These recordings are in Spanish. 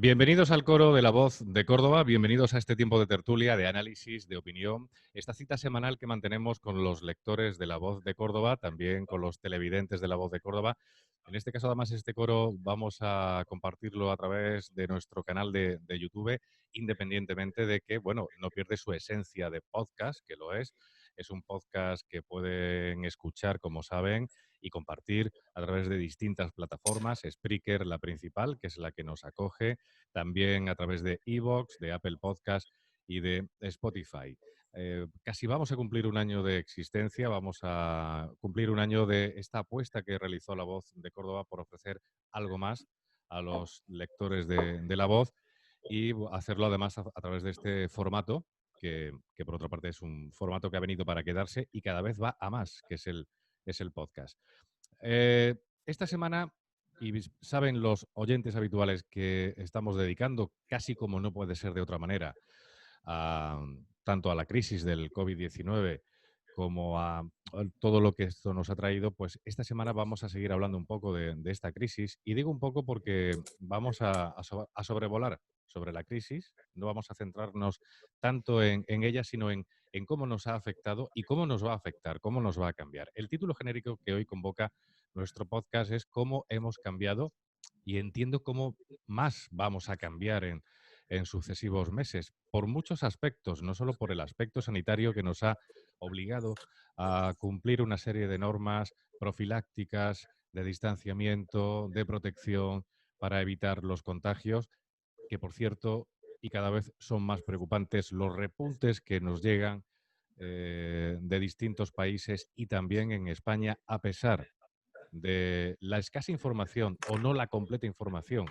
Bienvenidos al coro de La Voz de Córdoba, bienvenidos a este tiempo de tertulia, de análisis, de opinión, esta cita semanal que mantenemos con los lectores de La Voz de Córdoba, también con los televidentes de La Voz de Córdoba. En este caso, además, este coro vamos a compartirlo a través de nuestro canal de YouTube, independientemente de que, bueno, no pierde su esencia de podcast, que lo es. Es un podcast que pueden escuchar, como saben, y compartir a través de distintas plataformas, Spreaker, la principal, que es la que nos acoge, también a través de iVoox, de Apple Podcast y de Spotify. Casi vamos a cumplir un año de existencia, vamos a cumplir un año de esta apuesta que realizó La Voz de Córdoba por ofrecer algo más a los lectores de La Voz y hacerlo además a través de este formato, que por otra parte es un formato que ha venido para quedarse y cada vez va a más, que es el podcast. Esta semana, y saben los oyentes habituales que estamos dedicando, casi como no puede ser de otra manera, tanto a la crisis del COVID-19 como a todo lo que esto nos ha traído, pues esta semana vamos a seguir hablando un poco de esta crisis. Y digo un poco porque vamos a sobrevolar sobre la crisis, no vamos a centrarnos tanto en ella, sino en cómo nos ha afectado y cómo nos va a afectar, cómo nos va a cambiar. El título genérico que hoy convoca nuestro podcast es Cómo hemos cambiado, y entiendo cómo más vamos a cambiar en sucesivos meses, por muchos aspectos, no solo por el aspecto sanitario que nos ha obligado a cumplir una serie de normas profilácticas, de distanciamiento, de protección para evitar los contagios, que por cierto, y cada vez son más preocupantes los repuntes que nos llegan de distintos países y también en España, a pesar de la escasa información o no la completa información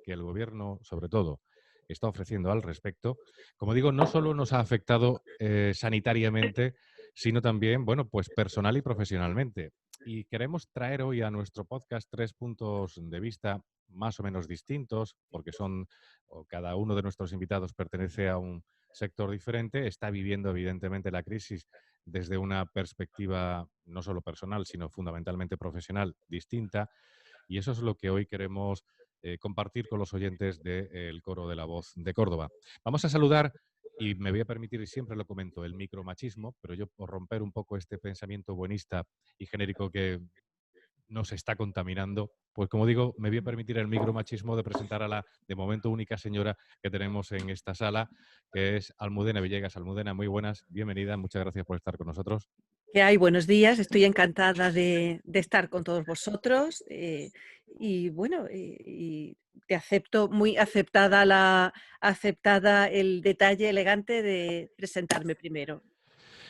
que el gobierno, sobre todo, está ofreciendo al respecto. Como digo, no solo nos ha afectado sanitariamente, sino también, bueno, pues personal y profesionalmente. Y queremos traer hoy a nuestro podcast 3 puntos de vista más o menos distintos, porque cada uno de nuestros invitados pertenece a un sector diferente, está viviendo evidentemente la crisis desde una perspectiva no solo personal, sino fundamentalmente profesional distinta. Y eso es lo que hoy queremos compartir con los oyentes del Coro de La Voz de Córdoba. Vamos a saludar, y me voy a permitir, y siempre lo comento, el micromachismo, pero yo por romper un poco este pensamiento buenista y genérico que nos está contaminando, pues como digo, me voy a permitir el micromachismo de presentar a la, de momento, única señora que tenemos en esta sala, que es Almudena Villegas. Almudena, muy buenas, bienvenida, muchas gracias por estar con nosotros. ¿Qué hay? Buenos días, estoy encantada de estar con todos vosotros y bueno, y te acepto, muy aceptada el detalle elegante de presentarme primero.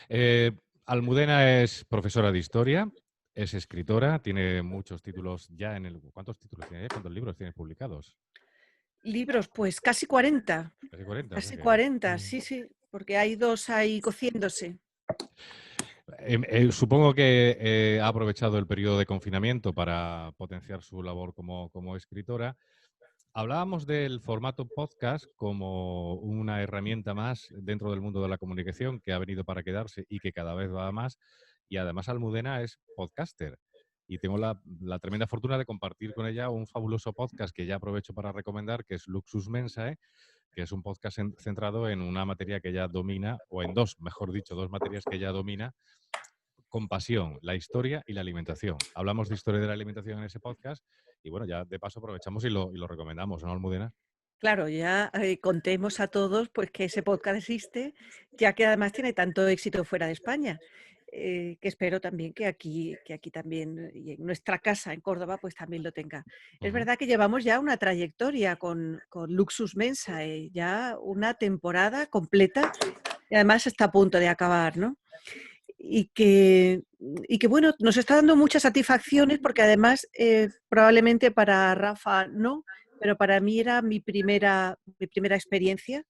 Eh, Almudena es profesora de historia, es escritora, tiene muchos títulos ya en el... ¿Cuántos títulos tiene? ¿Cuántos libros tienes publicados? Libros, pues casi 40, Casi 40, o sea casi que... 40, sí, sí, porque hay dos ahí cociéndose. Supongo que ha aprovechado el periodo de confinamiento para potenciar su labor como escritora. Hablábamos del formato podcast como una herramienta más dentro del mundo de la comunicación que ha venido para quedarse y que cada vez va a más. Y además Almudena es podcaster. Y tengo la tremenda fortuna de compartir con ella un fabuloso podcast que ya aprovecho para recomendar, que es Luxus Mensae, que es un podcast centrado en una materia que ella domina, o en dos, mejor dicho, dos materias que ella domina con pasión, la historia y la alimentación. Hablamos de historia de la alimentación en ese podcast y bueno, ya de paso aprovechamos y lo recomendamos, ¿no, Almudena? Claro, ya contemos a todos pues que ese podcast existe, ya que además tiene tanto éxito fuera de España, que espero también que aquí también, y en nuestra casa en Córdoba, pues también lo tenga. Es Ujú. verdad que llevamos ya una trayectoria con Luxus Mensa, ya una temporada completa, y además está a punto de acabar, ¿no? Y que bueno, nos está dando muchas satisfacciones porque además probablemente para Rafa no, pero para mí era mi primera experiencia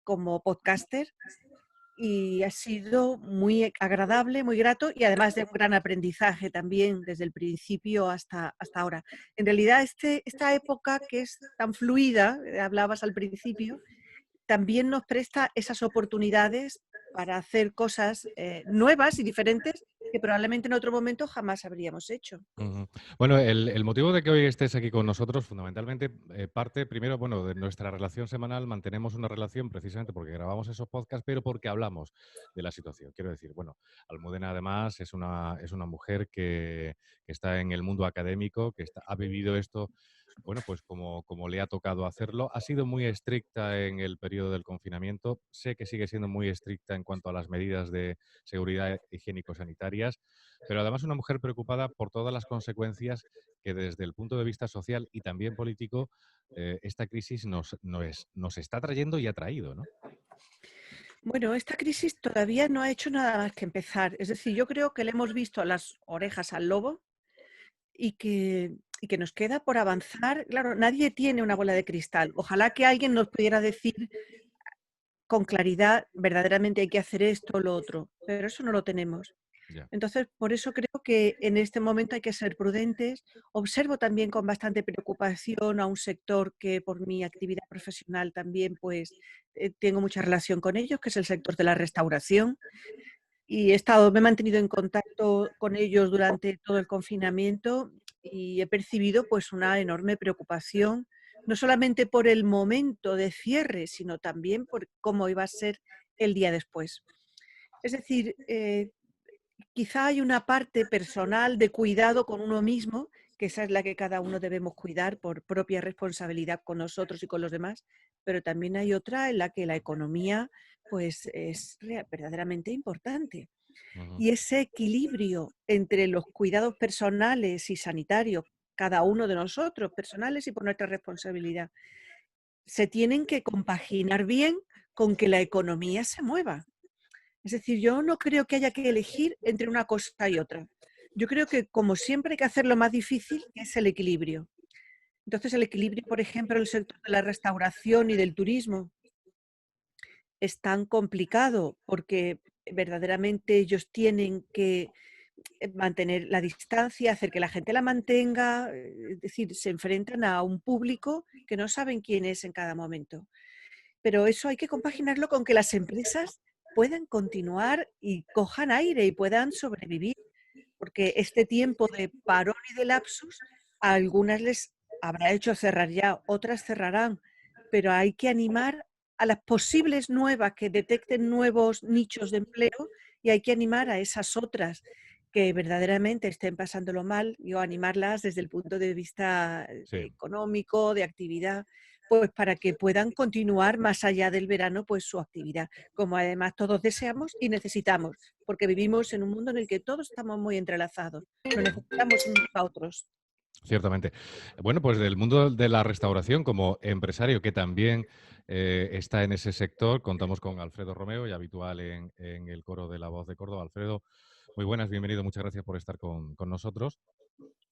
como podcaster y ha sido muy agradable, muy grato y además de un gran aprendizaje también desde el principio hasta ahora. En realidad esta época que es tan fluida, hablabas al principio, también nos presta esas oportunidades para hacer cosas nuevas y diferentes que probablemente en otro momento jamás habríamos hecho. Ujú. Bueno, el motivo de que hoy estés aquí con nosotros, fundamentalmente, parte primero, bueno, de nuestra relación semanal. Mantenemos una relación precisamente porque grabamos esos podcasts, pero porque hablamos de la situación. Quiero decir, bueno, Almudena además es una mujer que está en el mundo académico, ha vivido esto, bueno, pues como le ha tocado hacerlo. Ha sido muy estricta en el periodo del confinamiento. Sé que sigue siendo muy estricta en cuanto a las medidas de seguridad higiénico-sanitarias, pero además una mujer preocupada por todas las consecuencias que desde el punto de vista social y también político esta crisis nos está trayendo y ha traído, ¿no? Bueno, esta crisis todavía no ha hecho nada más que empezar. Es decir, yo creo que le hemos visto las orejas al lobo y que nos queda por avanzar. Claro, nadie tiene una bola de cristal. Ojalá que alguien nos pudiera decir con claridad, verdaderamente hay que hacer esto o lo otro, pero eso no lo tenemos. Ya. Entonces, por eso creo que en este momento hay que ser prudentes. Observo también con bastante preocupación a un sector que por mi actividad profesional también pues tengo mucha relación con ellos, que es el sector de la restauración. Y me he mantenido en contacto con ellos durante todo el confinamiento y he percibido pues una enorme preocupación, no solamente por el momento de cierre, sino también por cómo iba a ser el día después. Es decir, quizá hay una parte personal de cuidado con uno mismo, que esa es la que cada uno debemos cuidar por propia responsabilidad con nosotros y con los demás, pero también hay otra en la que la economía pues es verdaderamente importante. Ujú. Y ese equilibrio entre los cuidados personales y sanitarios, cada uno de nosotros, personales y por nuestra responsabilidad, se tienen que compaginar bien con que la economía se mueva. Es decir, yo no creo que haya que elegir entre una cosa y otra. Yo creo que, como siempre, hay que hacer lo más difícil, que es el equilibrio. Entonces, el equilibrio, por ejemplo, en el sector de la restauración y del turismo es tan complicado porque verdaderamente ellos tienen que mantener la distancia, hacer que la gente la mantenga, es decir, se enfrentan a un público que no saben quién es en cada momento. Pero eso hay que compaginarlo con que las empresas puedan continuar y cojan aire y puedan sobrevivir, porque este tiempo de parón y de lapsus a algunas les habrá hecho cerrar ya, otras cerrarán, pero hay que animar a las posibles nuevas que detecten nuevos nichos de empleo y hay que animar a esas otras que verdaderamente estén pasándolo mal, yo animarlas desde el punto de vista Sí. económico, de actividad, pues para que puedan continuar más allá del verano pues su actividad, como además todos deseamos y necesitamos, porque vivimos en un mundo en el que todos estamos muy entrelazados, nos necesitamos unos a otros. Ciertamente. Bueno, pues del mundo de la restauración, como empresario que también está en ese sector, contamos con Alfredo Romeo, ya habitual en el coro de La Voz de Córdoba. Alfredo, muy buenas, bienvenido, muchas gracias por estar con nosotros.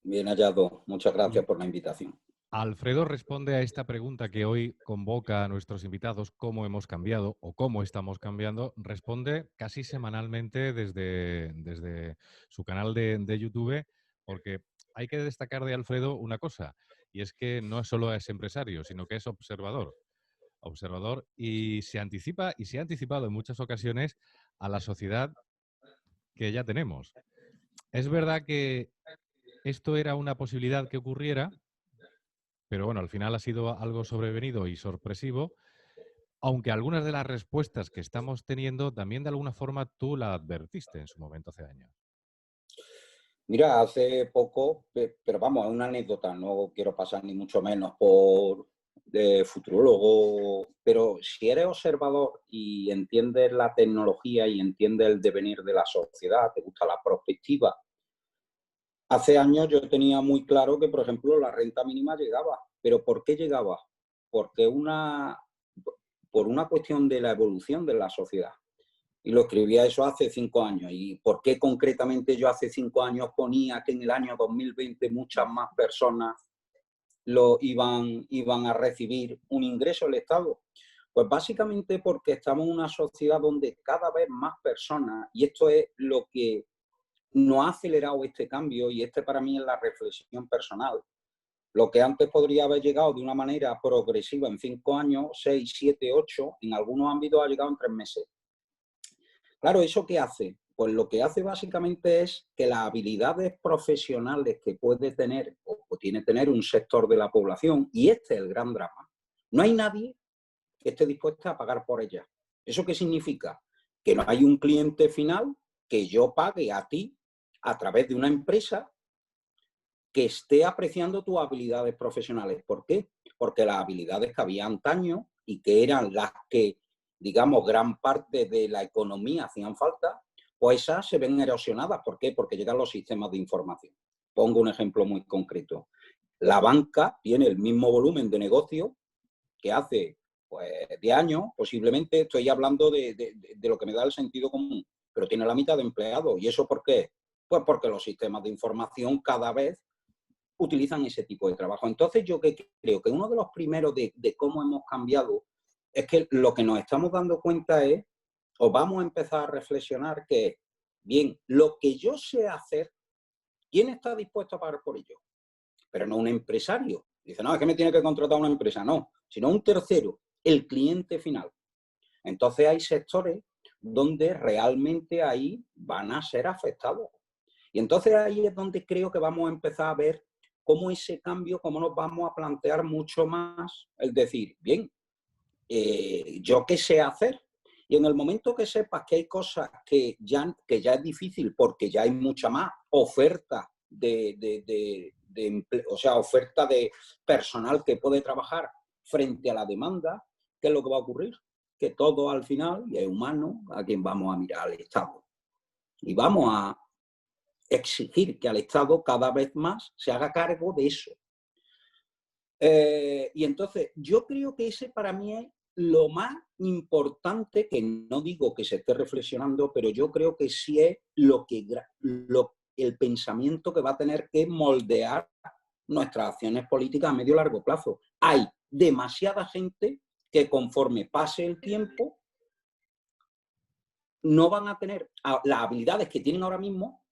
Bien hallado. Muchas Y gracias por la invitación. Alfredo responde a esta pregunta que hoy convoca a nuestros invitados, ¿cómo hemos cambiado o cómo estamos cambiando? Responde casi semanalmente desde su canal de YouTube, porque hay que destacar de Alfredo una cosa, y es que no solo es empresario, sino que es observador. Observador y se ha anticipado en muchas ocasiones a la sociedad que ya tenemos. Es verdad que esto era una posibilidad que ocurriera, pero bueno, al final ha sido algo sobrevenido y sorpresivo, aunque algunas de las respuestas que estamos teniendo también de alguna forma tú la advertiste en su momento hace años. Mira, hace poco, pero vamos, es una anécdota, no quiero pasar ni mucho menos por de futurólogo, pero si eres observador y entiendes la tecnología y entiendes el devenir de la sociedad, te gusta la perspectiva. Hace años yo tenía muy claro que, por ejemplo, la renta mínima llegaba. ¿Pero por qué llegaba? Porque por una cuestión de la evolución de la sociedad. Y lo escribía eso hace 5 años. ¿Y por qué concretamente yo hace 5 años ponía que en el año 2020 muchas más personas iban a recibir un ingreso del Estado? Pues básicamente porque estamos en una sociedad donde cada vez más personas, y esto es lo que nos ha acelerado este cambio, y este para mí es la reflexión personal. Lo que antes podría haber llegado de una manera progresiva en 5 años, 6, 7, 8, en algunos ámbitos ha llegado en 3 meses. Claro, ¿eso qué hace? Pues lo que hace básicamente es que las habilidades profesionales que puede tener o tiene tener un sector de la población, y este es el gran drama, no hay nadie que esté dispuesta a pagar por ellas. ¿Eso qué significa? Que no hay un cliente final que yo pague a ti a través de una empresa que esté apreciando tus habilidades profesionales. ¿Por qué? Porque las habilidades que había antaño y que eran las que, digamos, gran parte de la economía hacían falta, pues esas se ven erosionadas. ¿Por qué? Porque llegan los sistemas de información. Pongo un ejemplo muy concreto. La banca tiene el mismo volumen de negocio que hace pues, 10 años, posiblemente, estoy hablando de lo que me da el sentido común, pero tiene la mitad de empleados. ¿Y eso por qué? Pues porque los sistemas de información cada vez utilizan ese tipo de trabajo. Entonces yo creo que uno de los primeros de cómo hemos cambiado es que lo que nos estamos dando cuenta es, o vamos a empezar a reflexionar que, bien, lo que yo sé hacer, ¿quién está dispuesto a pagar por ello? Pero no un empresario. Dice, no, es que me tiene que contratar una empresa. No, sino un tercero, el cliente final. Entonces hay sectores donde realmente ahí van a ser afectados. Y entonces ahí es donde creo que vamos a empezar a ver cómo ese cambio, cómo nos vamos a plantear mucho más el decir, bien, ¿yo qué sé hacer? Y en el momento que sepas que hay cosas que ya es difícil porque ya hay mucha más oferta o sea, oferta de personal que puede trabajar frente a la demanda, ¿qué es lo que va a ocurrir? Que todo al final, y es humano, a quien vamos a mirar al Estado. Y vamos a exigir que al Estado cada vez más se haga cargo de eso. Y entonces yo creo que ese para mí es lo más importante, que no digo que se esté reflexionando, pero yo creo que sí es el pensamiento que va a tener que moldear nuestras acciones políticas a medio y largo plazo. Hay demasiada gente que conforme pase el tiempo no van a tener las habilidades que tienen ahora mismo,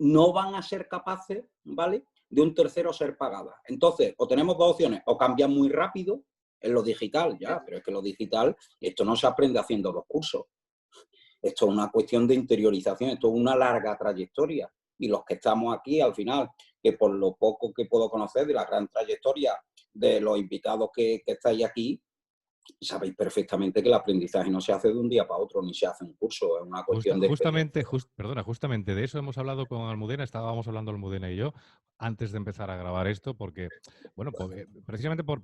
no van a ser capaces, ¿vale?, de un tercero ser pagadas. Entonces, o tenemos dos opciones, o cambian muy rápido en lo digital, ya, pero es que lo digital, esto no se aprende haciendo 2 cursos. Esto es una cuestión de interiorización, esto es una larga trayectoria. Y los que estamos aquí, al final, que por lo poco que puedo conocer de la gran trayectoria de los invitados que estáis aquí, sabéis perfectamente que el aprendizaje no se hace de un día para otro, ni se hace un curso, es una cuestión de experiencia. Justamente de eso hemos hablado con Almudena, estábamos hablando Almudena y yo antes de empezar a grabar esto, porque, bueno, precisamente por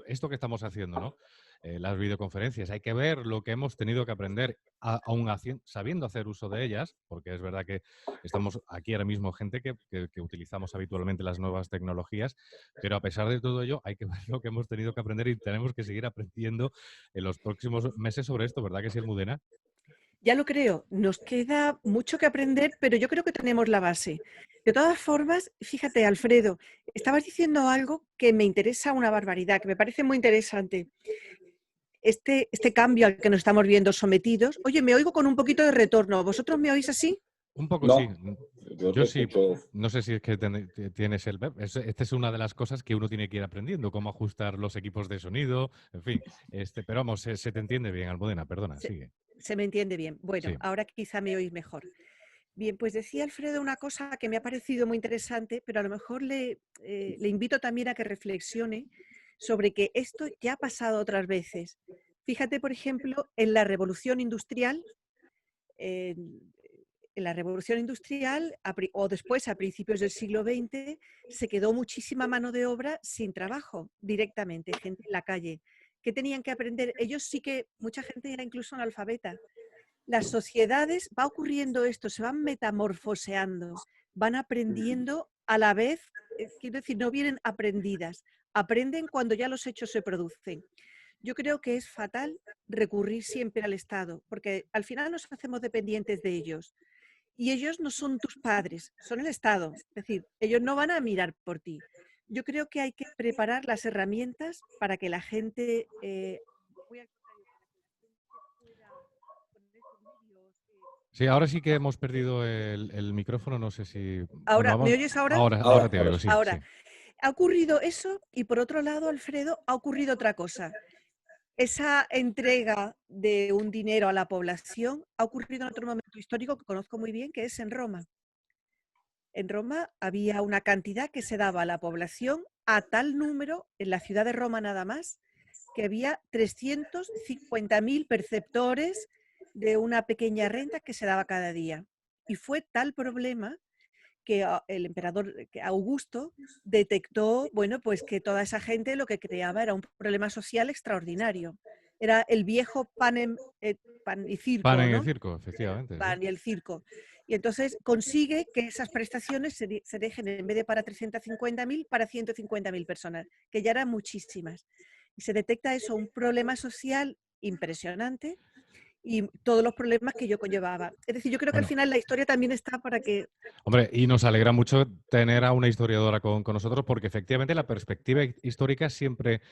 esto que estamos haciendo, ¿no? Las videoconferencias, hay que ver lo que hemos tenido que aprender, aún sabiendo hacer uso de ellas, porque es verdad que estamos aquí ahora mismo gente que utilizamos habitualmente las nuevas tecnologías, pero a pesar de todo ello hay que ver lo que hemos tenido que aprender y tenemos que seguir aprendiendo en los próximos meses sobre esto, ¿verdad que sí, Almudena? Ya lo creo, nos queda mucho que aprender, pero yo creo que tenemos la base. De todas formas, fíjate, Alfredo, estabas diciendo algo que me interesa una barbaridad, que me parece muy interesante. Este cambio al que nos estamos viendo sometidos. Oye, me oigo con un poquito de retorno. ¿Vosotros me oís así? Un poco sí. No, yo te Yo sí. escucho. No sé si es que tienes el web. Esta es una de las cosas que uno tiene que ir aprendiendo, cómo ajustar los equipos de sonido, en fin. Pero vamos, se te entiende bien, Almudena, perdona, Se, sigue. se me entiende bien. Bueno, Sí. ahora quizá me oís mejor. Bien, pues decía Alfredo una cosa que me ha parecido muy interesante, pero a lo mejor le invito también a que reflexione sobre que esto ya ha pasado otras veces. Fíjate, por ejemplo, en la revolución industrial, en, en la revolución industrial o después, a principios del siglo XX, se quedó muchísima mano de obra sin trabajo directamente, gente en la calle. ¿Qué tenían que aprender? Ellos sí que, mucha gente era incluso analfabeta. Las sociedades, va ocurriendo esto, se van metamorfoseando, van aprendiendo a la vez, quiero decir, no vienen aprendidas, aprenden cuando ya los hechos se producen. Yo creo que es fatal recurrir siempre al Estado, porque al final nos hacemos dependientes de ellos. Y ellos no son tus padres, son el Estado. Es decir, ellos no van a mirar por ti. Yo creo que hay que preparar las herramientas para que la gente... Sí, ahora sí que hemos perdido el micrófono, no sé si... Bueno, Ahora, ¿me vamos... oyes ahora? Ahora te oigo, sí, Ahora, sí. ha ocurrido eso y por otro lado, Alfredo, ha ocurrido otra cosa. esa entrega de un dinero a la población ha ocurrido en otro momento histórico que conozco muy bien, que es en Roma. En Roma había una cantidad que se daba a la población a tal número, en la ciudad de Roma nada más, que había 350.000 perceptores de una pequeña renta que se daba cada día. Y fue tal problema que el emperador que Augusto detectó, bueno, pues que toda esa gente lo que creaba era un problema social extraordinario. Era el viejo pan y Pan circo, en el ¿no? circo, efectivamente, sí. Pan y el circo. Y entonces consigue que esas prestaciones se dejen, en vez de para 350.000, para 150.000 personas, que ya eran muchísimas. Y se detecta eso, un problema social impresionante y todos los problemas que yo conllevaba. Es decir, yo creo que al Bueno, final la historia también está para que... hombre, y nos alegra mucho tener a una historiadora con nosotros porque efectivamente la perspectiva histórica siempre,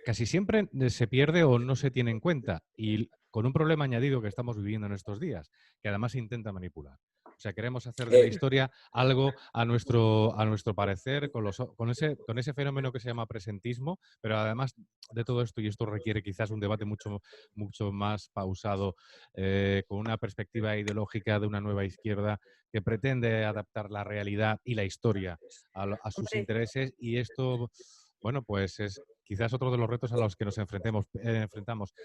casi siempre se pierde o no se tiene en cuenta. Y con un problema añadido que estamos viviendo en estos días, que además se intenta manipular. O sea, queremos hacer de la Eh, historia algo a nuestro parecer, con ese fenómeno que se llama presentismo, pero además de todo esto, y esto requiere quizás un debate mucho más pausado, con una perspectiva ideológica de una nueva izquierda que pretende adaptar la realidad y la historia a sus Hombre, intereses, y esto, bueno, pues es quizás otro de los retos a los que nos enfrentamos.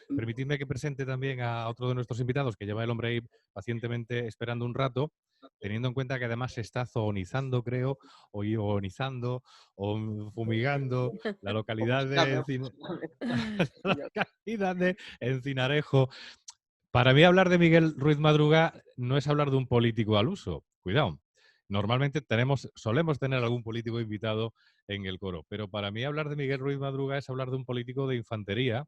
Permitidme que presente también a otro de nuestros invitados, que lleva el hombre ahí pacientemente esperando un rato, teniendo en cuenta que además se está zoonizando, creo, o ionizando, o fumigando la Como localidad se de, llame. la localidad de Encinarejo. Para mí hablar de Miguel Ruiz Madruga no es hablar de un político al uso. Cuidado. Normalmente solemos tener algún político invitado en el coro, pero para mí hablar de Miguel Ruiz Madruga es hablar de un político de infantería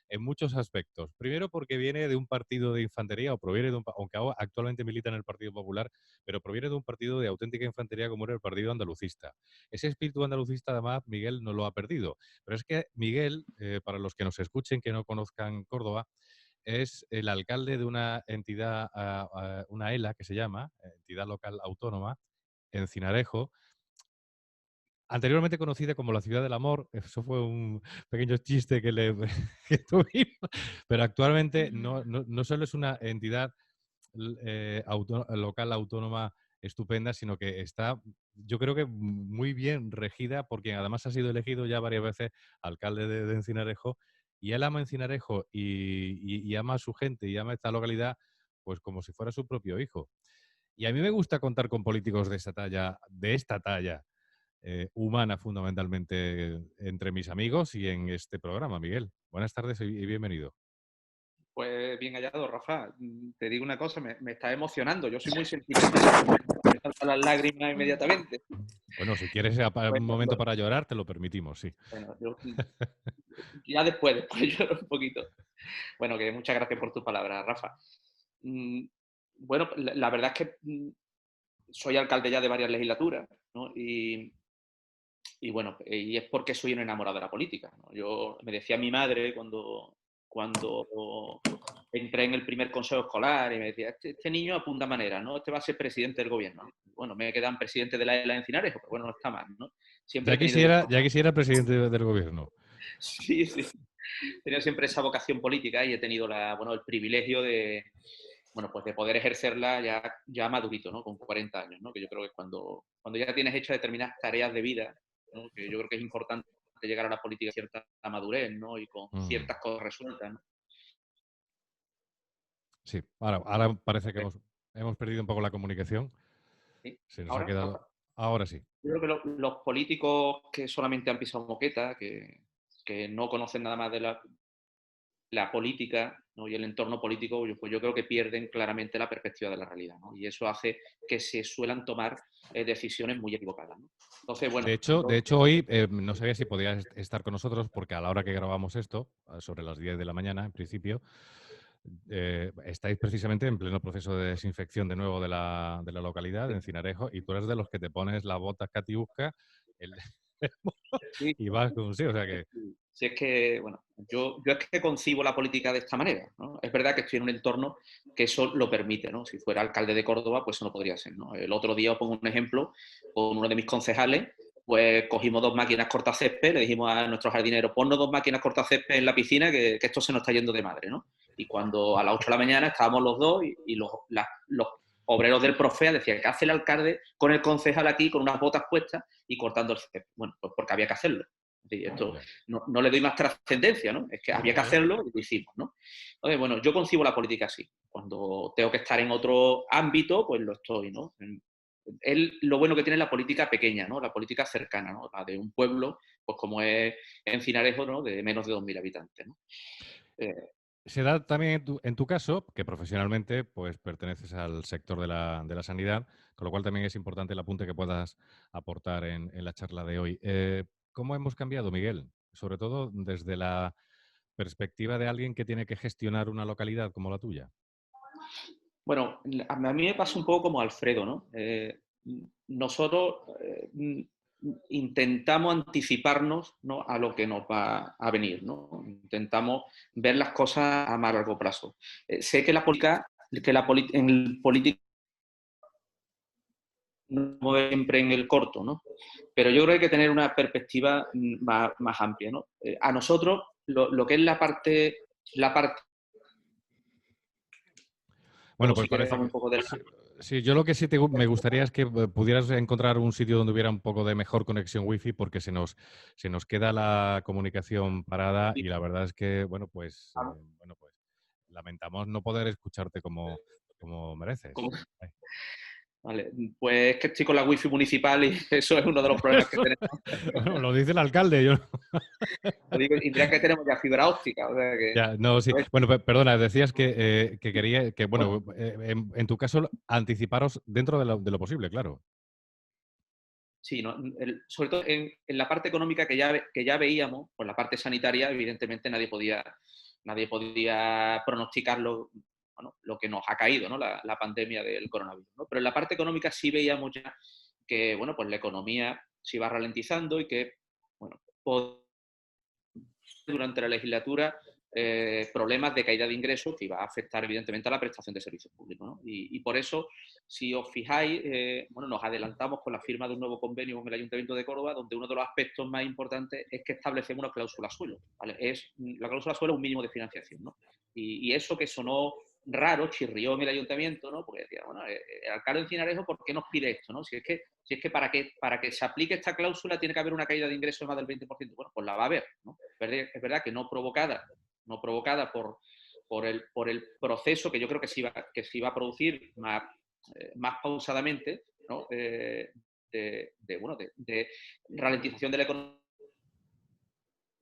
en muchos aspectos. Primero porque viene de un partido de infantería, o proviene de aunque actualmente milita en el Partido Popular, pero proviene de un partido de auténtica infantería como era el Partido Andalucista. Ese espíritu andalucista, además, Miguel no lo ha perdido. Pero es que Miguel, para los que nos escuchen, que no conozcan Córdoba, es el alcalde de una entidad, una ELA que se llama, Entidad Local Autónoma, Encinarejo, anteriormente conocida como la Ciudad del Amor. Eso fue un pequeño chiste que tuvimos, pero actualmente no solo es una entidad local autónoma estupenda, sino que está, yo creo que muy bien regida, porque además ha sido elegido ya varias veces alcalde de Encinarejo, y él ama Encinarejo y ama a su gente y ama esta localidad pues como si fuera su propio hijo. Y a mí me gusta contar con políticos de esta talla, humana fundamentalmente, entre mis amigos y en este programa. Miguel, buenas tardes y bienvenido. Pues bien hallado, Rafa. Te digo una cosa, me está emocionando. Yo soy muy sentimental. Me saltan las lágrimas inmediatamente. Bueno, si quieres un Bueno, momento para llorar, te lo permitimos, sí. bueno, ya después lloro un poquito. Bueno, que muchas gracias por tus palabras, Rafa. Mm, Bueno, la verdad es que soy alcalde ya de varias legislaturas, ¿no? Y bueno, y es porque soy un enamorado de la política, ¿no? Yo me decía mi madre cuando entré en el primer consejo escolar y me decía, este niño apunta manera, ¿no? Este va a ser presidente del gobierno. Bueno, me quedan presidente de la ELA de Encinarejo, pero bueno, no está mal, ¿no? Siempre he tenido... Ya quisiera el presidente del gobierno. Sí, sí. He tenido siempre esa vocación política y he tenido el privilegio de, bueno, pues de poder ejercerla ya madurito, ¿no? Con 40 años, ¿no? Que yo creo que es cuando ya tienes hechas determinadas tareas de vida, ¿no? Que yo creo que es importante llegar a la política a cierta madurez, ¿no? Y con ciertas cosas resueltas, ¿no? Sí, ahora parece que hemos perdido un poco la comunicación. ¿Sí? Se nos ha Ahora, quedado. Ahora sí. yo creo que los políticos que solamente han pisado moqueta, que no conocen nada más de la política, ¿no? Y el entorno político, pues yo creo que pierden claramente la perspectiva de la realidad, ¿no? Y eso hace que se suelan tomar decisiones muy equivocadas, ¿no? Entonces, bueno, De hecho hoy no sabía si podías estar con nosotros porque a la hora que grabamos esto, sobre las 10 de la mañana en principio, estáis precisamente en pleno proceso de desinfección de nuevo de la localidad, de Encinarejo, y tú eres de los que te pones las botas catiusca el, sí, y vas con sí, o sea que... si es que, bueno, yo es que concibo la política de esta manera, ¿no? Es verdad que estoy en un entorno que eso lo permite, ¿no? Si fuera alcalde de Córdoba, pues eso no podría ser, ¿no? El otro día os pongo un ejemplo con uno de mis concejales, pues cogimos 2 máquinas cortacésped, le dijimos a nuestros jardineros, ponnos 2 máquinas cortacésped en la piscina que esto se nos está yendo de madre, ¿no? Y cuando a las 8 de la mañana estábamos los dos y los obreros del Profea decían, ¿qué hace el alcalde con el concejal aquí con unas botas puestas y cortando el césped? Bueno, pues porque había que hacerlo. Esto no le doy más trascendencia, ¿no? Es que había que hacerlo y lo hicimos, ¿no? Entonces, bueno, yo concibo la política así. Cuando tengo que estar en otro ámbito, pues lo estoy, ¿no? Lo bueno que tiene la política pequeña, ¿no? La política cercana, ¿no? La de un pueblo, pues como es Encinarejo, ¿no? De menos de 2.000 habitantes, ¿no? Se da también en tu caso, que profesionalmente pues perteneces al sector de la sanidad, con lo cual también es importante el apunte que puedas aportar en la charla de hoy. ¿Cómo hemos cambiado, Miguel? Sobre todo desde la perspectiva de alguien que tiene que gestionar una localidad como la tuya. Bueno, a mí me pasa un poco como Alfredo, ¿no? Nosotros intentamos anticiparnos, ¿no?, a lo que nos va a venir, ¿no? Intentamos ver las cosas a más largo plazo. Sé que en política no es siempre en el corto, ¿no? Pero yo creo que hay que tener una perspectiva más amplia, ¿no? A nosotros, lo que es la parte Bueno, luego pues si quieres parece hablar que un poco de... sí, yo lo que sí me gustaría es que pudieras encontrar un sitio donde hubiera un poco de mejor conexión wifi porque se nos queda la comunicación parada y la verdad es que, bueno, pues lamentamos no poder escucharte como mereces. ¿Cómo? Vale, pues es que estoy con la wifi municipal y eso es uno de los problemas que tenemos. Bueno, lo dice el alcalde, yo Y mira que tenemos ya fibra óptica, o sea que... ya, no, sí. Bueno, perdona, decías que quería, que Bueno, bueno, en tu caso, anticiparos dentro de lo posible, claro. sí, ¿no? Sobre todo en la parte económica que ya veíamos, pues la parte sanitaria, evidentemente nadie podía pronosticar lo que nos ha caído, ¿no? La pandemia del coronavirus, ¿no? Pero en la parte económica sí veíamos ya que, bueno, pues la economía se iba ralentizando y que, bueno, durante la legislatura problemas de caída de ingresos que iba a afectar evidentemente a la prestación de servicios públicos, ¿no? Y por eso, si os fijáis, bueno, nos adelantamos con la firma de un nuevo convenio con el Ayuntamiento de Córdoba, donde uno de los aspectos más importantes es que establecemos una cláusula suelo, ¿vale? La cláusula suelo es un mínimo de financiación, ¿no? Y eso que sonó raro, chirrió en el ayuntamiento, ¿no? Porque decía, bueno, el alcalde de Encinarejo, ¿por qué nos pide esto, no? Si es que para que se aplique esta cláusula tiene que haber una caída de ingresos de más del 20%. Bueno, pues la va a haber, ¿no? Es verdad que no provocada por el proceso que yo creo que se iba a producir más pausadamente, ¿no? De ralentización de la economía,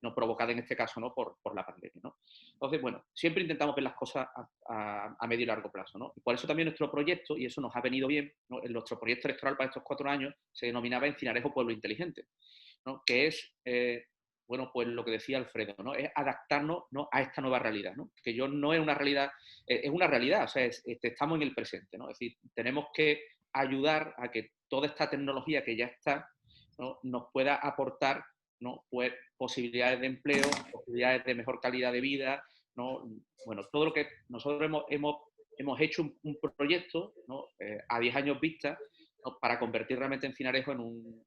no provocada en este caso, ¿no?, por la pandemia, ¿no? Entonces, bueno, siempre intentamos ver las cosas a medio y largo plazo, ¿no? Y por eso también nuestro proyecto, y eso nos ha venido bien, ¿no?, en nuestro proyecto electoral para estos 4 años se denominaba Encinarejo Pueblo Inteligente, ¿no? Que es, bueno, pues lo que decía Alfredo, ¿no? Es adaptarnos, ¿no?, a esta nueva realidad, ¿no? Que yo no es una realidad, es una realidad, o sea, estamos en el presente, ¿no? Es decir, tenemos que ayudar a que toda esta tecnología que ya está, ¿no?, nos pueda aportar, ¿no?, pues posibilidades de empleo, posibilidades de mejor calidad de vida, ¿no? Bueno, todo lo que nosotros hemos hecho un proyecto, ¿no?, a 10 años vista, ¿no?, para convertir realmente Encinarejo en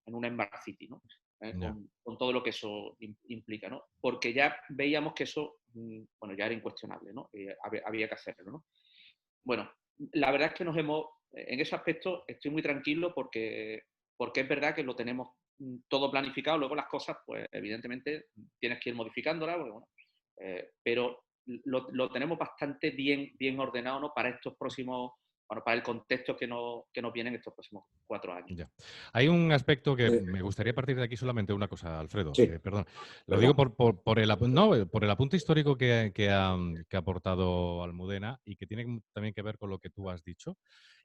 una Smart City, ¿no? Ya. Con todo lo que eso implica, ¿no? Porque ya veíamos que eso, bueno, ya era incuestionable, ¿no? Había que hacerlo, ¿no? Bueno, la verdad es que en ese aspecto estoy muy tranquilo porque es verdad que lo tenemos todo planificado. Luego las cosas, pues evidentemente tienes que ir modificándolas, bueno, pero lo tenemos bastante bien ordenado, ¿no?, para estos próximos, bueno, para el contexto que nos vienen estos próximos 4 años. Ya. Hay un aspecto que me gustaría partir de aquí solamente una cosa, Alfredo. Sí, Perdón. Lo digo perdón. por por el apunte histórico que ha aportado Almudena y que tiene también que ver con lo que tú has dicho.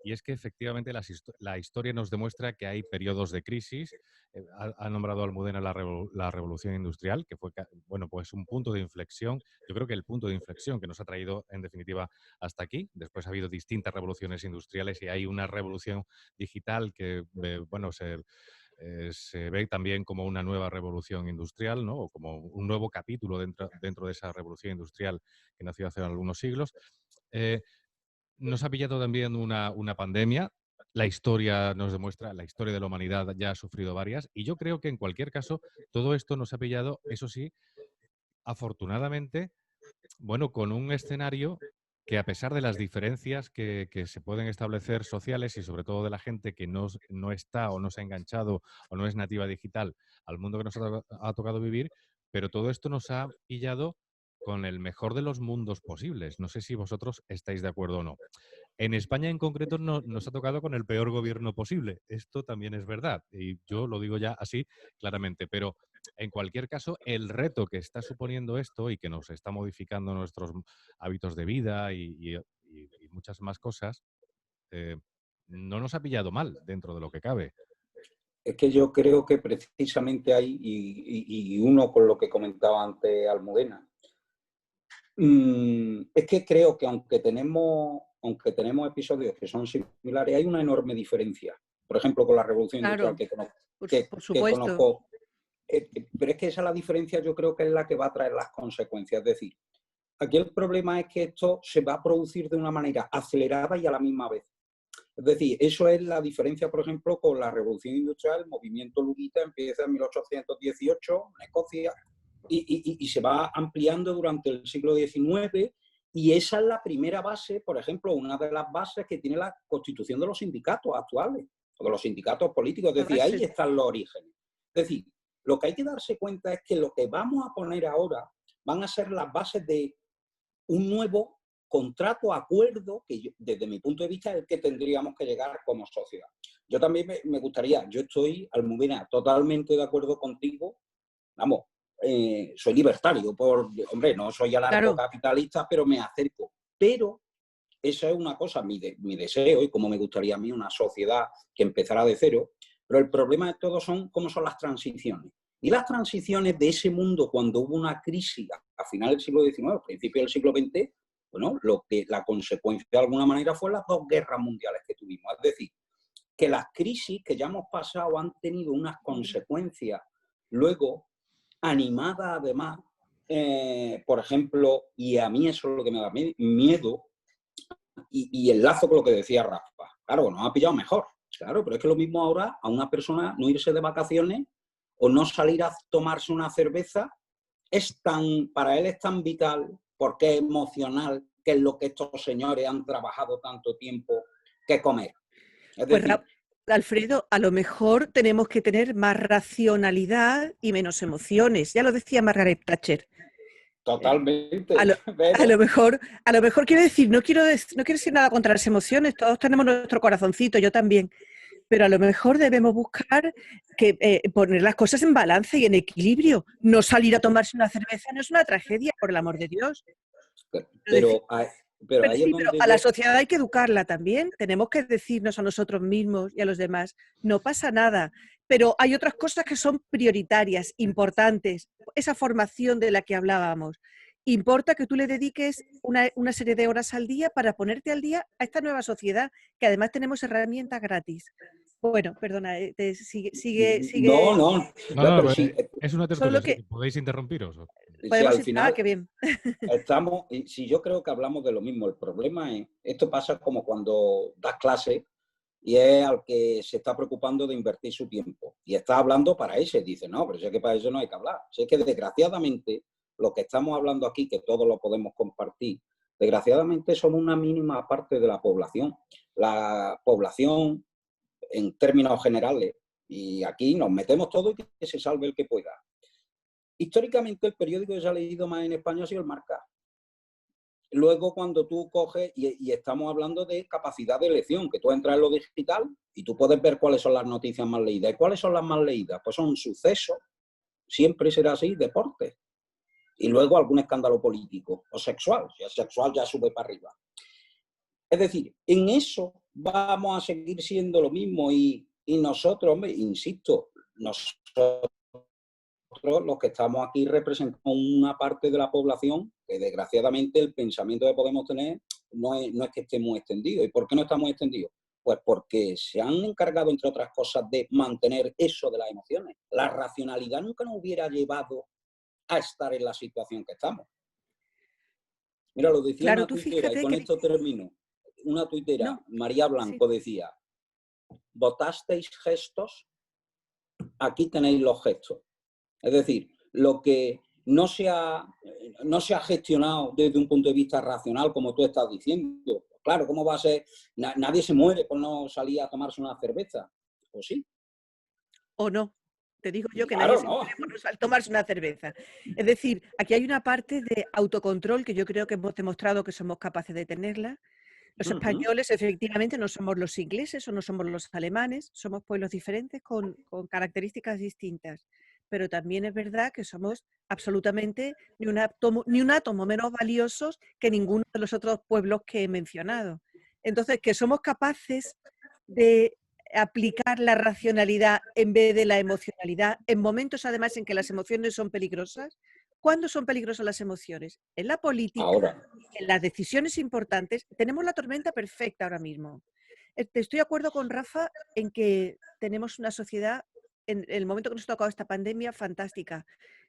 Y es que efectivamente la historia nos demuestra que hay periodos de crisis. Ha nombrado Almudena la revolución industrial, que fue, bueno, pues un punto de inflexión. Yo creo que el punto de inflexión que nos ha traído, en definitiva, hasta aquí. Después ha habido distintas revoluciones industriales y hay una revolución digital que, bueno, se ve también como una nueva revolución industrial, ¿no?, o como un nuevo capítulo dentro de esa revolución industrial que nació hace algunos siglos. Nos ha pillado también una pandemia. la historia nos demuestra, la historia de la humanidad ya ha sufrido varias, y yo creo que en cualquier caso todo esto nos ha pillado, eso sí, afortunadamente, bueno, con un escenario que a pesar de las diferencias que se pueden establecer sociales y sobre todo de la gente que no está o no se ha enganchado o no es nativa digital al mundo que nos ha tocado vivir, pero todo esto nos ha pillado con el mejor de los mundos posibles. No sé si vosotros estáis de acuerdo o no. En España en concreto nos ha tocado con el peor gobierno posible. Esto también es verdad y yo lo digo ya así claramente, pero en cualquier caso, el reto que está suponiendo esto y que nos está modificando nuestros hábitos de vida y muchas más cosas, eh, no nos ha pillado mal dentro de lo que cabe. Es que yo creo que precisamente ahí, y uno con lo que comentaba antes Almudena, es que creo que aunque tenemos episodios que son similares, hay una enorme diferencia. Por ejemplo, con la Revolución Industrial Claro, que conozco. por supuesto. Pero es que esa es la diferencia, yo creo que es la que va a traer las consecuencias. Es decir, aquí el problema es que esto se va a producir de una manera acelerada y a la misma vez. Es decir, eso es la diferencia, por ejemplo, con la Revolución Industrial. El movimiento luddita empieza en 1818 en Escocia y se va ampliando durante el siglo XIX, y esa es la primera base, por ejemplo, una de las bases que tiene la constitución de los sindicatos actuales, o de los sindicatos políticos. Es decir, ahí están los orígenes. Es decir, lo que hay que darse cuenta es que lo que vamos a poner ahora van a ser las bases de un nuevo contrato, acuerdo, que yo, desde mi punto de vista, es el que tendríamos que llegar como sociedad. Yo también me gustaría, yo estoy, Almudena, totalmente de acuerdo contigo. Vamos, soy libertario, hombre, no soy anarcocapitalista, pero me acerco. Pero esa es una cosa, mi deseo, y como me gustaría a mí una sociedad que empezara de cero. Pero el problema de todo son cómo son las transiciones. Y las transiciones de ese mundo, cuando hubo una crisis a final del siglo XIX, a principios del siglo XX, bueno, la consecuencia de alguna manera fue las dos guerras mundiales que tuvimos. Es decir, que las crisis que ya hemos pasado han tenido unas consecuencias luego animadas además, por ejemplo, y a mí eso es lo que me da miedo, y enlazo con lo que decía Rafa. Claro, nos ha pillado mejor, claro, pero es que lo mismo ahora a una persona no irse de vacaciones o no salir a tomarse una cerveza para él es tan vital, porque es emocional, que es lo que estos señores han trabajado tanto tiempo, que comer. Es Pues decir, Alfredo, a lo mejor tenemos que tener más racionalidad y menos emociones. Ya lo decía Margaret Thatcher. totalmente. A lo mejor quiero decir, no quiero decir nada contra las emociones, todos tenemos nuestro corazoncito, yo también, pero a lo mejor debemos buscar poner las cosas en balance y en equilibrio. No salir a tomarse una cerveza no es una tragedia, por el amor de Dios. Pero ahí es Pero donde a la sociedad hay que educarla también. Tenemos que decirnos a nosotros mismos y a los demás, no pasa nada, pero hay otras cosas que son prioritarias, importantes. Esa formación de la que hablábamos. Importa que tú le dediques una serie de horas al día para ponerte al día a esta nueva sociedad, que además tenemos herramientas gratis. Bueno, perdona, sigue. No, pero sí, es una tertulia, así que podéis interrumpiros. si al Ah, final qué bien. si yo creo que hablamos de lo mismo. El problema es, esto pasa como cuando das clases y es al que se está preocupando de invertir su tiempo. Y está hablando para ese. Dice, no, pero si es que para eso no hay que hablar. Si es que desgraciadamente lo que estamos hablando aquí, que todos lo podemos compartir, desgraciadamente somos una mínima parte de la población. La población, en términos generales, y aquí nos metemos todos y que se salve el que pueda. Históricamente el periódico que se ha leído más en España ha sido el Marca. Luego, cuando tú coges, y estamos hablando de capacidad de elección, que tú entras en lo digital y tú puedes ver cuáles son las noticias más leídas. ¿Y cuáles son las más leídas? Pues son sucesos, siempre será así, deportes. Y luego algún escándalo político o sexual. Si es sexual ya sube para arriba. Es decir, en eso vamos a seguir siendo lo mismo y nosotros, hombre, insisto, nosotros los que estamos aquí representamos una parte de la población que desgraciadamente el pensamiento que podemos tener no es que estemos extendidos. ¿Y por qué no estamos extendidos? Pues porque se han encargado, entre otras cosas, de mantener eso de las emociones. La racionalidad nunca nos hubiera llevado a estar en la situación que estamos. Mira, lo decía una tuitera, y con esto termino. Una tuitera, María Blanco, decía, votasteis gestos, aquí tenéis los gestos. Es decir, lo que no se ha gestionado desde un punto de vista racional, como tú estás diciendo. Claro, ¿cómo va a ser? Nadie se muere por no salir a tomarse una cerveza, ¿o sí? O no. Te digo yo que Claro, nadie se no. muere por no tomarse una cerveza. Es decir, aquí hay una parte de autocontrol que yo creo que hemos demostrado que somos capaces de tenerla. Los españoles, efectivamente, no somos los ingleses o no somos los alemanes, somos pueblos diferentes con características distintas. Pero también es verdad que somos absolutamente ni un átomo menos valiosos que ninguno de los otros pueblos que he mencionado. Entonces, que somos capaces de aplicar la racionalidad en vez de la emocionalidad, en momentos además en que las emociones son peligrosas. ¿Cuándo son peligrosas las emociones? En la política, Ahora. en las decisiones importantes. Tenemos la tormenta perfecta ahora mismo. Estoy de acuerdo con Rafa en que tenemos una sociedad, en el momento que nos ha tocado esta pandemia, fantástica.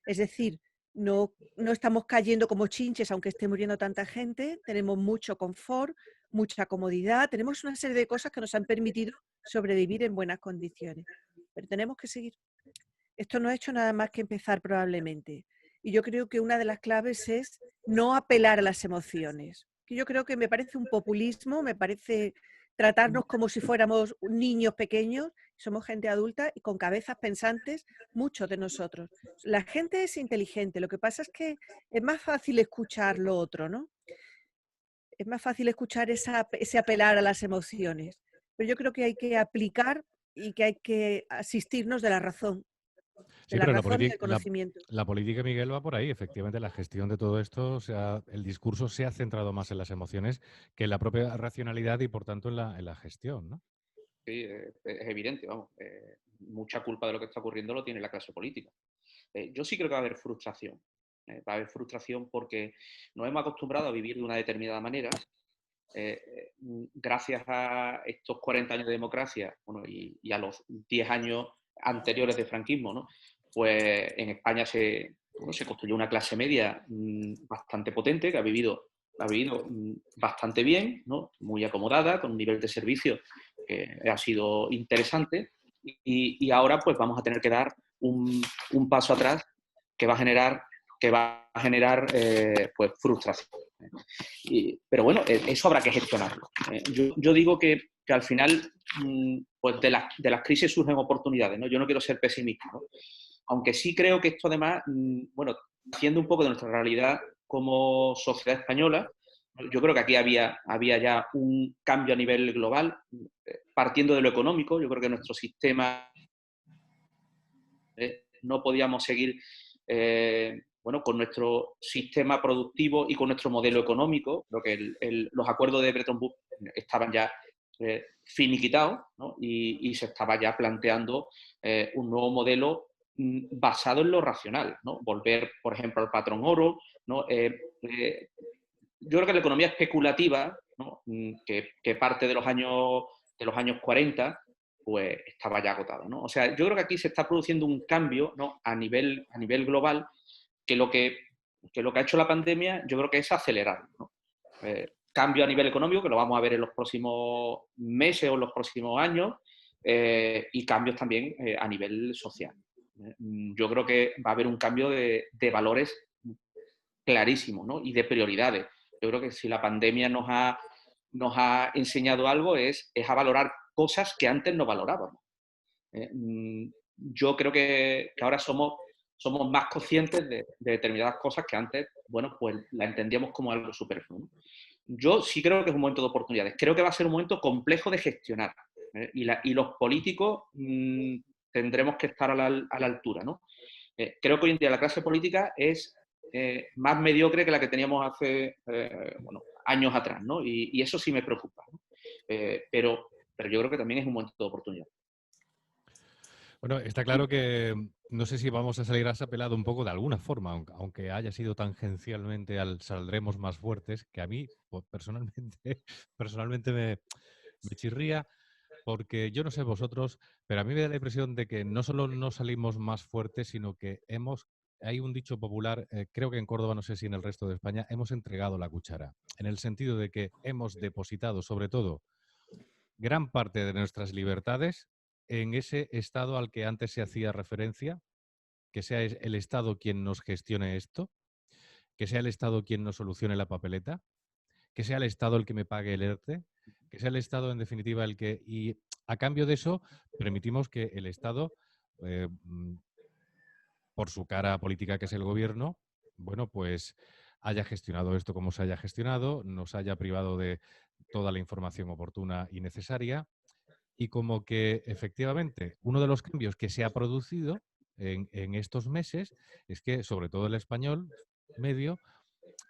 Es decir, no estamos cayendo como chinches, aunque esté muriendo tanta gente, tenemos mucho confort, mucha comodidad, tenemos una serie de cosas que nos han permitido sobrevivir en buenas condiciones. Pero tenemos que seguir. Esto no ha hecho nada más que empezar probablemente. Y yo creo que una de las claves es no apelar a las emociones. Que yo creo que me parece un populismo, me parece tratarnos como si fuéramos niños pequeños, somos gente adulta y con cabezas pensantes, muchos de nosotros. La gente es inteligente, lo que pasa es que es más fácil escuchar lo otro, ¿no? Es más fácil escuchar ese apelar a las emociones. Pero yo creo que hay que aplicar y que hay que asistirnos de la razón Sí, pero y del conocimiento. la política, Miguel, va por ahí. Efectivamente, la gestión de todo esto, el discurso se ha centrado más en las emociones que en la propia racionalidad y, por tanto, en la gestión, ¿no? Sí, es evidente, vamos. Mucha culpa de lo que está ocurriendo lo tiene la clase política. Yo sí creo que va a haber frustración. Va a haber frustración porque nos hemos acostumbrado a vivir de una determinada manera. Gracias a estos 40 años de democracia, bueno, y a los 10 años anteriores de franquismo, ¿no? Pues en España se construyó una clase media bastante potente que ha vivido bastante bien, ¿no? Muy acomodada, con un nivel de servicio que ha sido interesante, y ahora pues vamos a tener que dar un paso atrás que va a generar pues frustración. Pero bueno, eso habrá que gestionarlo. Yo digo que al final pues de las crisis surgen oportunidades, ¿no? Yo no quiero ser pesimista, ¿no? Aunque sí creo que esto además, bueno, haciendo un poco de nuestra realidad como sociedad española, yo creo que aquí había ya un cambio a nivel global, partiendo de lo económico. Yo creo que nuestro sistema no podíamos seguir bueno, con nuestro sistema productivo y con nuestro modelo económico. Creo que los acuerdos de Bretton Woods estaban ya finiquitados, ¿no? Y se estaba ya planteando un nuevo modelo basado en lo racional, ¿no? Volver, por ejemplo, al patrón oro, ¿no? Yo creo que la economía especulativa, ¿no? que parte de los años 40, pues estaba ya agotada, ¿no? O sea, yo creo que aquí se está produciendo un cambio, ¿no? a nivel global, que lo que ha hecho la pandemia, yo creo que es acelerar, ¿no? Cambio a nivel económico, que lo vamos a ver en los próximos meses o en los próximos años, y cambios también a nivel social. Yo creo que va a haber un cambio de valores clarísimo, ¿no? Y de prioridades. Yo creo que si la pandemia nos ha enseñado algo es a valorar cosas que antes no valorábamos. Yo creo que ahora somos más conscientes de determinadas cosas que antes, bueno, pues la entendíamos como algo superfluo, ¿no? Yo sí creo que es un momento de oportunidades. Creo que va a ser un momento complejo de gestionar, y los políticos tendremos que estar a la altura, ¿no? Creo que hoy en día la clase política es más mediocre que la que teníamos hace bueno, años atrás, ¿no? Y eso sí me preocupa, ¿no? Pero yo creo que también es un momento de oportunidad. Bueno, está claro que no sé si vamos a salir apelado un poco de alguna forma, aunque haya sido tangencialmente al saldremos más fuertes, que a mí pues, personalmente me chirría, porque yo no sé vosotros, pero a mí me da la impresión de que no solo no salimos más fuertes, sino que hay un dicho popular, creo que en Córdoba, no sé si en el resto de España, hemos entregado la cuchara, en el sentido de que hemos depositado sobre todo gran parte de nuestras libertades en ese Estado al que antes se hacía referencia, que sea el Estado quien nos gestione esto, que sea el Estado quien nos solucione la papeleta, que sea el Estado el que me pague el ERTE, que sea el Estado, en definitiva, el que... Y a cambio de eso, permitimos que el Estado, eh, mm, por su cara política que es el gobierno, bueno, pues haya gestionado esto como se haya gestionado, nos haya privado de toda la información oportuna y necesaria, y como que efectivamente uno de los cambios que se ha producido en estos meses es que sobre todo el español medio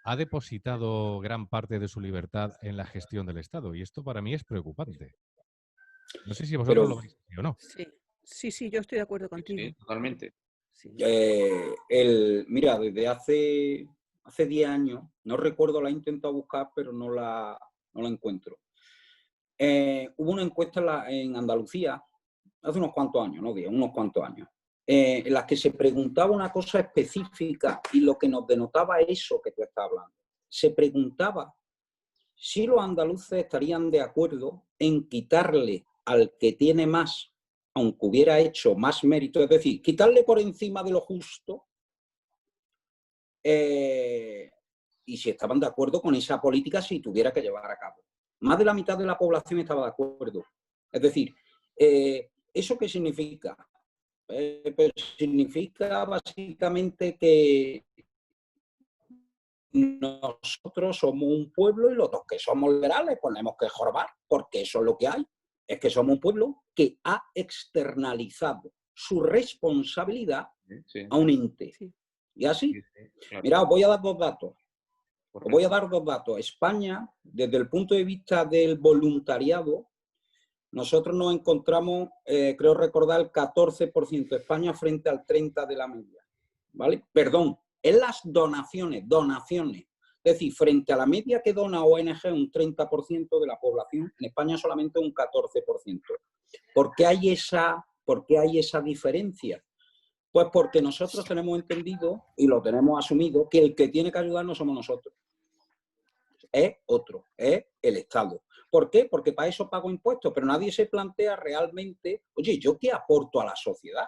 ha depositado gran parte de su libertad en la gestión del Estado y esto para mí es preocupante. No sé si vosotros Pero lo veis así o no. Sí, sí, sí, yo estoy de acuerdo Sí, sí, contigo. totalmente. Sí. mira, desde hace 10 años, no recuerdo, la he intentado buscar, pero no la encuentro. Hubo una encuesta en Andalucía, hace unos cuantos años, no 10, unos cuantos años, en las que se preguntaba una cosa específica y lo que nos denotaba eso que tú estás hablando. Se preguntaba si los andaluces estarían de acuerdo en quitarle al que tiene más, aunque hubiera hecho más mérito, es decir, quitarle por encima de lo justo, y si estaban de acuerdo con esa política si tuviera que llevar a cabo. Más de la mitad de la población estaba de acuerdo. Es decir, ¿eso qué significa? Pues significa básicamente que nosotros somos un pueblo y los dos que somos liberales ponemos que jorobar, porque eso es lo que hay. Es que somos un pueblo que ha externalizado su responsabilidad Sí, a un ente. Sí. Y así, sí, sí, claro, mira, os voy a dar dos datos. Os voy a correcto. dar dos datos. España, desde el punto de vista del voluntariado, nosotros nos encontramos, creo recordar, el 14% de España frente al 30% de la media. ¿Vale? Perdón, en las donaciones. Es decir, frente a la media que dona ONG, un 30% de la población, en España solamente un 14%. ¿Por qué hay esa diferencia? Pues porque nosotros tenemos entendido y lo tenemos asumido que el que tiene que ayudar no somos nosotros, es otro, es el Estado. ¿Por qué? Porque para eso pago impuestos, pero nadie se plantea realmente, oye, ¿yo qué aporto a la sociedad?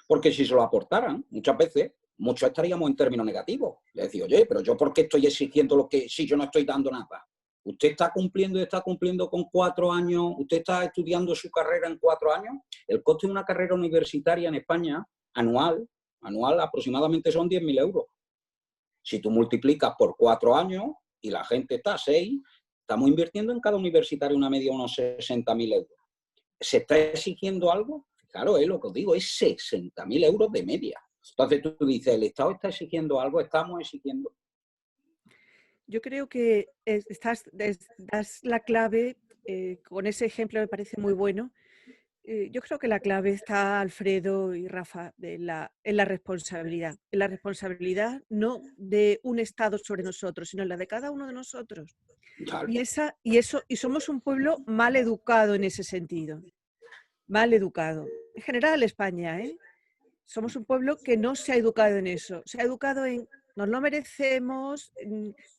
Porque si se lo aportaran, muchas veces, muchos estaríamos en términos negativos. Le decía, oye, pero ¿yo por qué estoy exigiendo lo que si yo no estoy dando nada? Usted está cumpliendo con 4 años, usted está estudiando su carrera en 4 años. El coste de una carrera universitaria en España, anual aproximadamente son 10.000 euros. Si tú multiplicas por 4 años y la gente está a 6, estamos invirtiendo en cada universitario una media de unos 60.000 euros. ¿Se está exigiendo algo? Claro, es lo que os digo, es 60.000 euros de media. Entonces tú dices, ¿el Estado está exigiendo algo? ¿Estamos exigiendo? Yo creo que das la clave, con ese ejemplo me parece muy bueno. Yo creo que la clave está, Alfredo y Rafa, en la responsabilidad. En la responsabilidad no de un Estado sobre nosotros, sino en la de cada uno de nosotros. Claro. Y somos un pueblo mal educado en ese sentido. Mal educado. En general, España, ¿eh? Somos un pueblo que no se ha educado en eso. Se ha educado en nos lo merecemos,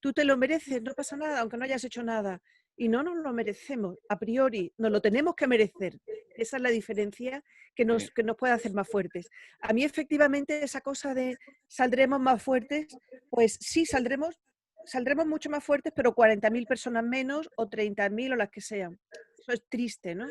tú te lo mereces, no pasa nada, aunque no hayas hecho nada. Y no nos lo merecemos, a priori, nos lo tenemos que merecer. Esa es la diferencia que nos puede hacer más fuertes. A mí, efectivamente, esa cosa de saldremos más fuertes, pues sí, saldremos mucho más fuertes, pero 40.000 personas menos o 30.000 o las que sean. Eso es triste, ¿no?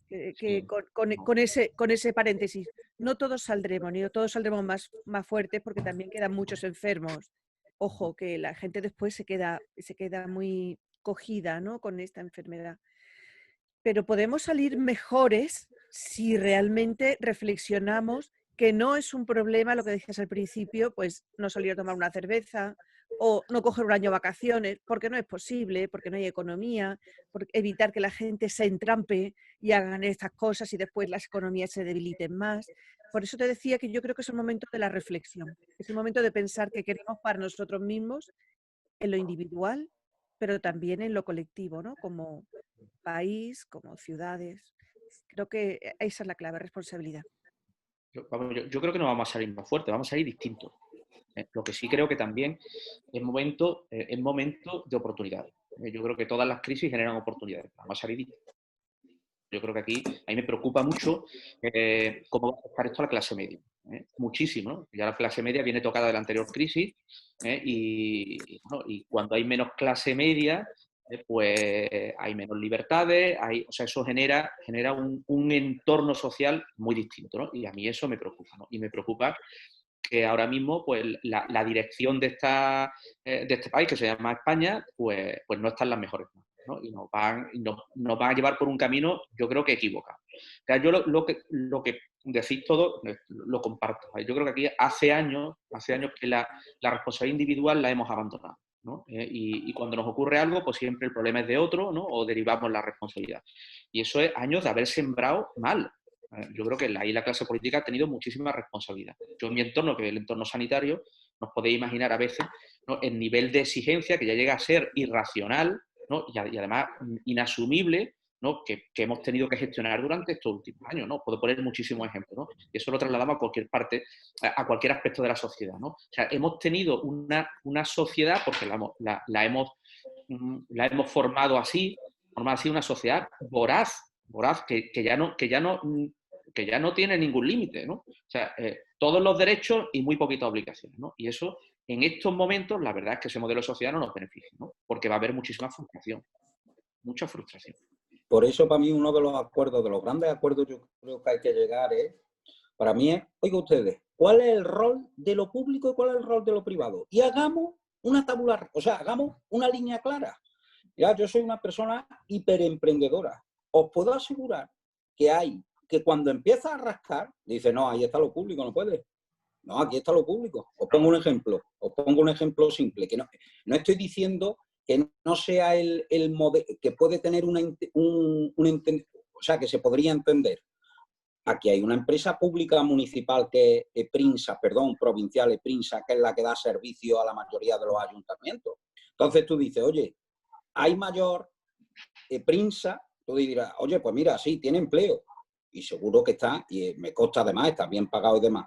Sí. Con ese paréntesis. No todos saldremos, ni todos saldremos más fuertes porque también quedan muchos enfermos. Ojo, que la gente después se queda muy cogida, ¿no?, con esta enfermedad. Pero podemos salir mejores si realmente reflexionamos que no es un problema, lo que decías al principio, pues no salir a tomar una cerveza o no coger un año de vacaciones, porque no es posible, porque no hay economía, por evitar que la gente se entrampe y hagan estas cosas y después las economías se debiliten más. Por eso te decía que yo creo que es el momento de la reflexión, es el momento de pensar qué queremos para nosotros mismos en lo individual, pero también en lo colectivo, ¿no?, como país, como ciudades. Creo que esa es la clave, responsabilidad. Yo creo que no vamos a salir más fuertes, vamos a salir distintos. Lo que sí creo que también es momento de oportunidades. Yo creo que todas las crisis generan oportunidades. Vamos a salir distintos. Yo creo que aquí, a mí me preocupa mucho cómo va a afectar esto a la clase media. Muchísimo, ¿no? Ya la clase media viene tocada de la anterior crisis bueno, y cuando hay menos clase media, pues hay menos libertades, o sea, eso genera un entorno social muy distinto, ¿no? Y a mí eso me preocupa, ¿no? Y me preocupa que ahora mismo pues, la dirección de este país, que se llama España, pues no está en las mejores manos, ¿no? Y nos van a llevar por un camino, yo creo que equivocado. O sea, yo lo que decís todo lo comparto. Yo creo que aquí hace años que la responsabilidad individual la hemos abandonado, ¿no? Y cuando nos ocurre algo, pues siempre el problema es de otro, ¿no? O derivamos la responsabilidad. Y eso es años de haber sembrado mal. Yo creo que ahí la clase política ha tenido muchísima responsabilidad. Yo en mi entorno, que es el entorno sanitario, nos podéis imaginar a veces, ¿no?, el nivel de exigencia que ya llega a ser irracional, ¿no? y además inasumible, ¿no?, que hemos tenido que gestionar durante estos últimos años, ¿no? Puedo poner muchísimos ejemplos, ¿no? Y eso lo trasladamos a cualquier parte, a cualquier aspecto de la sociedad, ¿no? O sea, hemos tenido una sociedad, porque la hemos formado así, una sociedad voraz, que ya no tiene ningún límite, ¿no? O sea, todos los derechos y muy poquitas obligaciones, ¿no? Y eso, en estos momentos, la verdad es que ese modelo de sociedad no nos beneficia, ¿no? Porque va a haber muchísima frustración, mucha frustración. Por eso, para mí, uno de los acuerdos, de los grandes acuerdos, yo creo que hay que llegar para mí es, oiga ustedes, ¿cuál es el rol de lo público y cuál es el rol de lo privado? Y hagamos una tabular, o sea, hagamos una línea clara. Ya, yo soy una persona hiperemprendedora. Os puedo asegurar que cuando empieza a rascar, dice, no, ahí está lo público, no puede. No, aquí está lo público. Os pongo un ejemplo simple, que no estoy diciendo que no sea el modelo, que puede tener o sea, que se podría entender. Aquí hay una empresa pública municipal que es provincial EPRINSA, que es la que da servicio a la mayoría de los ayuntamientos. Entonces tú dices, oye, hay mayor EPRINSA, tú dirás, oye, pues mira, sí, tiene empleo. Y seguro que está, y me consta además, está bien pagado y demás.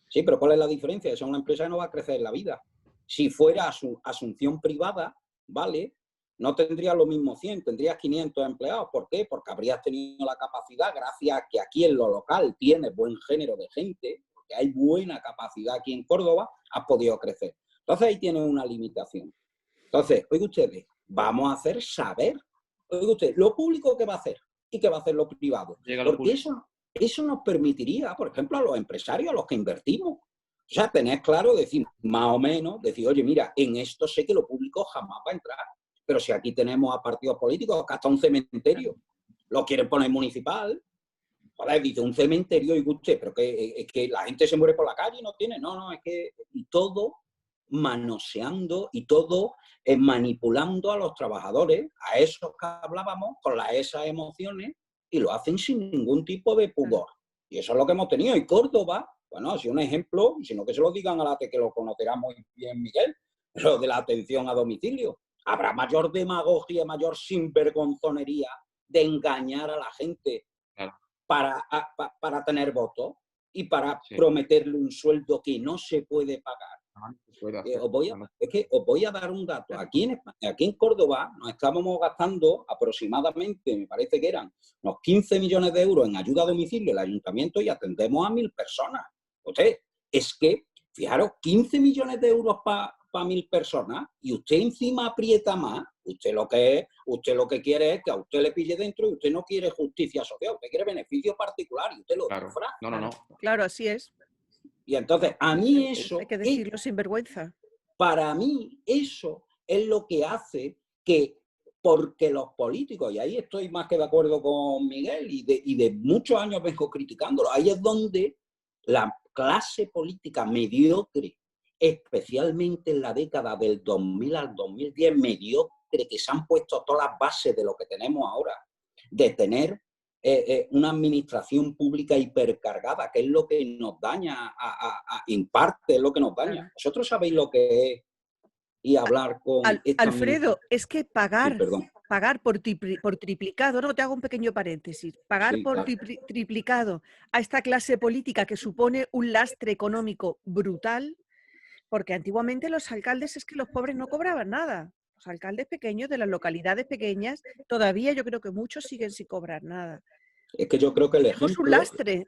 Sí, pero ¿cuál es la diferencia? Esa es una empresa que no va a crecer en la vida. Si fuera asunción privada, ¿vale? No tendrías lo mismo 100, tendrías 500 empleados. ¿Por qué? Porque habrías tenido la capacidad, gracias a que aquí en lo local tienes buen género de gente, porque hay buena capacidad aquí en Córdoba, has podido crecer. Entonces ahí tienes una limitación. Entonces, oiga ustedes, vamos a hacer saber, oiga usted, lo público que va a hacer y qué va a hacer lo privado. Porque eso nos permitiría, por ejemplo, a los empresarios, a los que invertimos, o sea, tener claro, decir, más o menos, decir, oye, mira, en esto sé que lo público jamás va a entrar. Pero si aquí tenemos a partidos políticos que hasta un cementerio lo quieren poner municipal, joder, dice un cementerio y usted, pero es que la gente se muere por la calle y no tiene, no, es que, y todo manoseando y todo manipulando a los trabajadores, a esos que hablábamos, con esas emociones, y lo hacen sin ningún tipo de pudor. Y eso es lo que hemos tenido. Y Córdoba, bueno, ha sido un ejemplo, y sino que se lo digan a la que lo conocerá muy bien Miguel, lo de la atención a domicilio. Habrá mayor demagogia, mayor sinvergonzonería de engañar a la gente para tener votos y para prometerle un sueldo que no se puede pagar. Os voy a dar un dato. Aquí en Córdoba nos estábamos gastando aproximadamente, me parece que eran unos 15 millones de euros en ayuda a domicilio el ayuntamiento y atendemos a 1.000 personas. Entonces, es que, fijaros, 15 millones de euros para 1.000 personas y usted encima aprieta más. Usted lo que quiere es que a usted le pille dentro y usted no quiere justicia social, usted quiere beneficio particular y usted lo sufra. No. Claro, así es. Y entonces, a mí eso... Hay que decirlo sin vergüenza. Para mí, eso es lo que hace que, porque los políticos, y ahí estoy más que de acuerdo con Miguel, y de muchos años vengo criticándolo, ahí es donde la clase política mediocre, especialmente en la década del 2000 al 2010, mediocre, que se han puesto todas las bases de lo que tenemos ahora, de tener una administración pública hipercargada, que es lo que nos daña, en parte es lo que nos daña. Vosotros sabéis lo que es y hablar con... Alfredo, es que pagar Sí, por triplicado, no, te hago un pequeño paréntesis, pagar sí, por claro. triplicado a esta clase política que supone un lastre económico brutal, porque antiguamente los alcaldes es que los pobres no cobraban nada. Los alcaldes pequeños de las localidades pequeñas, todavía yo creo que muchos siguen sin cobrar nada. Es que yo creo que tenemos un lastre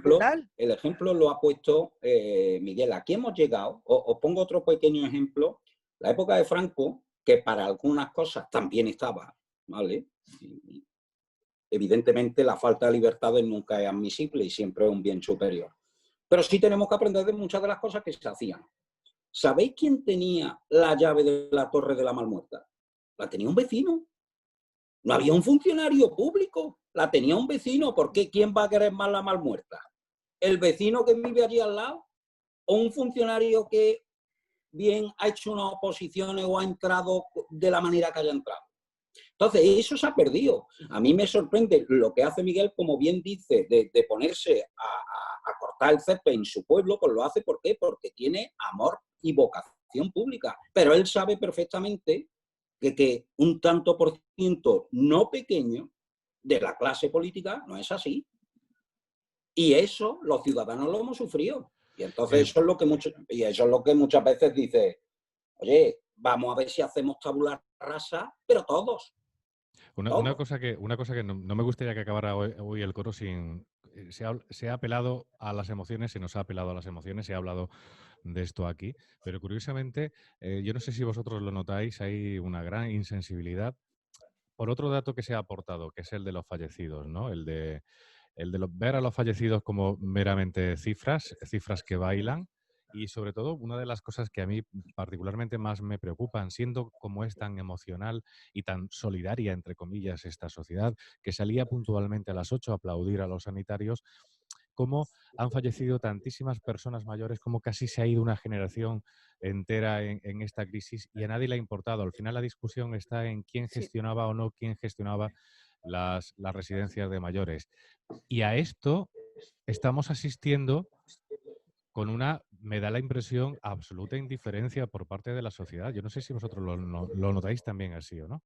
brutal. El ejemplo lo ha puesto Miguel. Aquí hemos llegado, os pongo otro pequeño ejemplo, la época de Franco, que para algunas cosas también estaba, ¿vale? Y evidentemente la falta de libertades nunca es admisible y siempre es un bien superior. Pero sí tenemos que aprender de muchas de las cosas que se hacían. ¿Sabéis quién tenía la llave de la Torre de la Malmuerta? La tenía un vecino. No había un funcionario público, la tenía un vecino. ¿Por qué? ¿Quién va a querer más la Malmuerta? ¿El vecino que vive allí al lado? ¿O un funcionario que bien ha hecho unas oposiciones o ha entrado de la manera que haya entrado? Entonces, eso se ha perdido. A mí me sorprende lo que hace Miguel, como bien dice, de ponerse a cortar el césped en su pueblo, pues lo hace, ¿por qué? Porque tiene amor y vocación pública. Pero él sabe perfectamente que un tanto por ciento no pequeño de la clase política no es así. Y eso los ciudadanos lo hemos sufrido. Y entonces eso es lo que muchas veces dice, oye, vamos a ver si hacemos tabula rasa, pero todos. Una cosa que no me gustaría que acabara hoy el coro sin... Se ha apelado a las emociones, se nos ha apelado a las emociones, se ha hablado de esto aquí, pero curiosamente, yo no sé si vosotros lo notáis, hay una gran insensibilidad por otro dato que se ha aportado, que es el de los fallecidos, ¿no? El de ver a los fallecidos como meramente cifras que bailan. Y sobre todo, una de las cosas que a mí particularmente más me preocupan, siendo como es tan emocional y tan solidaria, entre comillas, esta sociedad, que salía puntualmente a las 8 a aplaudir a los sanitarios, cómo han fallecido tantísimas personas mayores, cómo casi se ha ido una generación entera en esta crisis y a nadie le ha importado. Al final la discusión está en quién gestionaba o no, quién gestionaba las residencias de mayores. Y a esto estamos asistiendo con me da la impresión, absoluta indiferencia por parte de la sociedad. Yo no sé si vosotros lo notáis también así o no.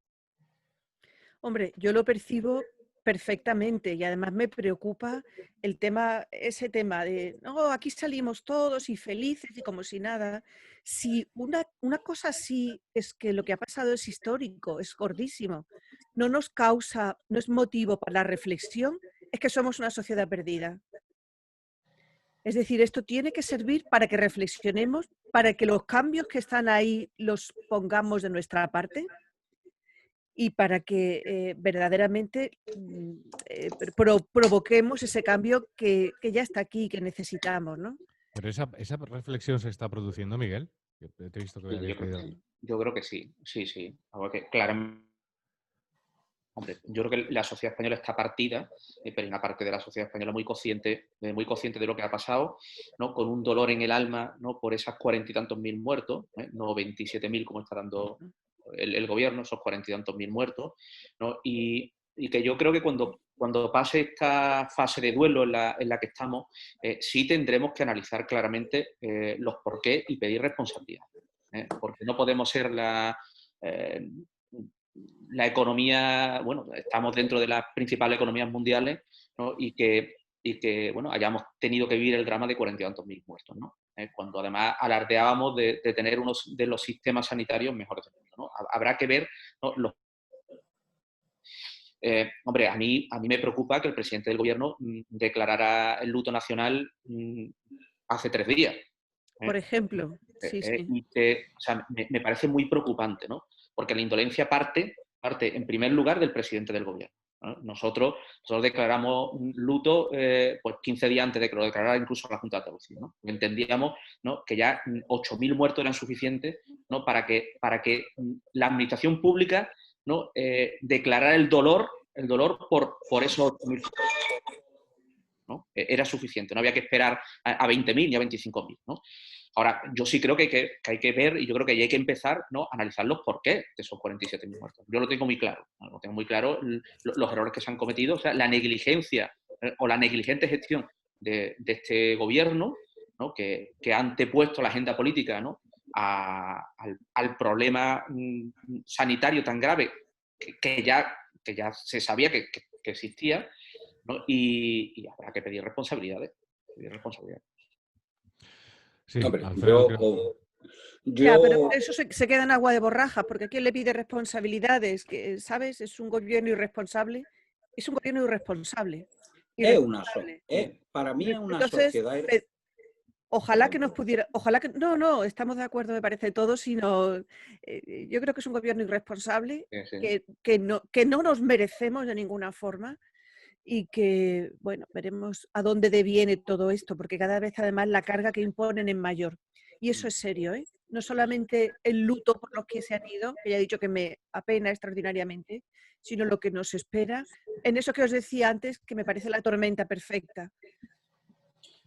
Hombre, yo lo percibo perfectamente y además me preocupa ese tema de, no, aquí salimos todos y felices y como si nada. Si una cosa así es que lo que ha pasado es histórico, es gordísimo, no es motivo para la reflexión, es que somos una sociedad perdida. Es decir, esto tiene que servir para que reflexionemos, para que los cambios que están ahí los pongamos de nuestra parte y para que verdaderamente provoquemos ese cambio que ya está aquí, que necesitamos, ¿no? Pero esa reflexión se está produciendo, Miguel. Te he visto que habías pedido. Yo creo que sí, sí. Algo que claramente. Hombre, yo creo que la sociedad española está partida, pero hay una parte de la sociedad española muy consciente de lo que ha pasado, ¿no? Con un dolor en el alma, ¿no? Por esas 40 y tantos mil muertos, no 27.000 como está dando el gobierno, esos 40 y tantos mil muertos, ¿no? Y que yo creo que cuando pase esta fase de duelo en la que estamos, sí tendremos que analizar claramente los porqués y pedir responsabilidad. Porque no podemos ser la economía, bueno, estamos dentro de las principales economías mundiales, ¿no? y que bueno, hayamos tenido que vivir el drama de 40 y tantos mil muertos, ¿no? Cuando además alardeábamos de tener uno de los sistemas sanitarios mejores del mundo, ¿no? Habrá que ver, ¿no? Hombre, a mí me preocupa que el presidente del gobierno declarara el luto nacional hace 3 días. Por ejemplo, sí. O sea, me parece muy preocupante, ¿no? Porque la indolencia parte en primer lugar del presidente del gobierno, ¿no? Nosotros declaramos luto pues 15 días antes de que lo declarara incluso la Junta de Andalucía, ¿no? Entendíamos, ¿no? Que ya 8.000 muertos eran suficientes, ¿no? para que la administración pública, ¿no? Declarara el dolor por esos 8.000, ¿no? Era suficiente, no había que esperar a 20.000 ni a 25.000, ¿no? Ahora, yo sí creo que hay que ver, y yo creo que hay que empezar, ¿no? A analizar los porqués de esos 47.000 muertos. Yo lo tengo muy claro, ¿no? Lo tengo muy claro, los errores que se han cometido, o sea, la negligencia o la negligente gestión de este gobierno, ¿no? Que ha antepuesto la agenda política, ¿no? al problema sanitario tan grave que ya se sabía que existía, ¿no? Y habrá que pedir responsabilidades. Sí, Hombre, Alfredo, Ya, pero eso se queda en agua de borrajas, porque ¿quién le pide responsabilidades? Que, ¿sabes? Es un gobierno irresponsable Es un gobierno irresponsable. Es para mí es una Entonces, sociedad... ojalá que Perdón. nos pudiera, ojalá que, no, estamos de acuerdo, me parece todos, sino yo creo que es un gobierno irresponsable, Sí. que no nos merecemos de ninguna forma y que, bueno, veremos a dónde deviene todo esto, porque cada vez además la carga que imponen es mayor. Y eso es serio, ¿eh? No solamente el luto por los que se han ido, que ya he dicho que me apena extraordinariamente, sino lo que nos espera en eso que os decía antes, que me parece la tormenta perfecta.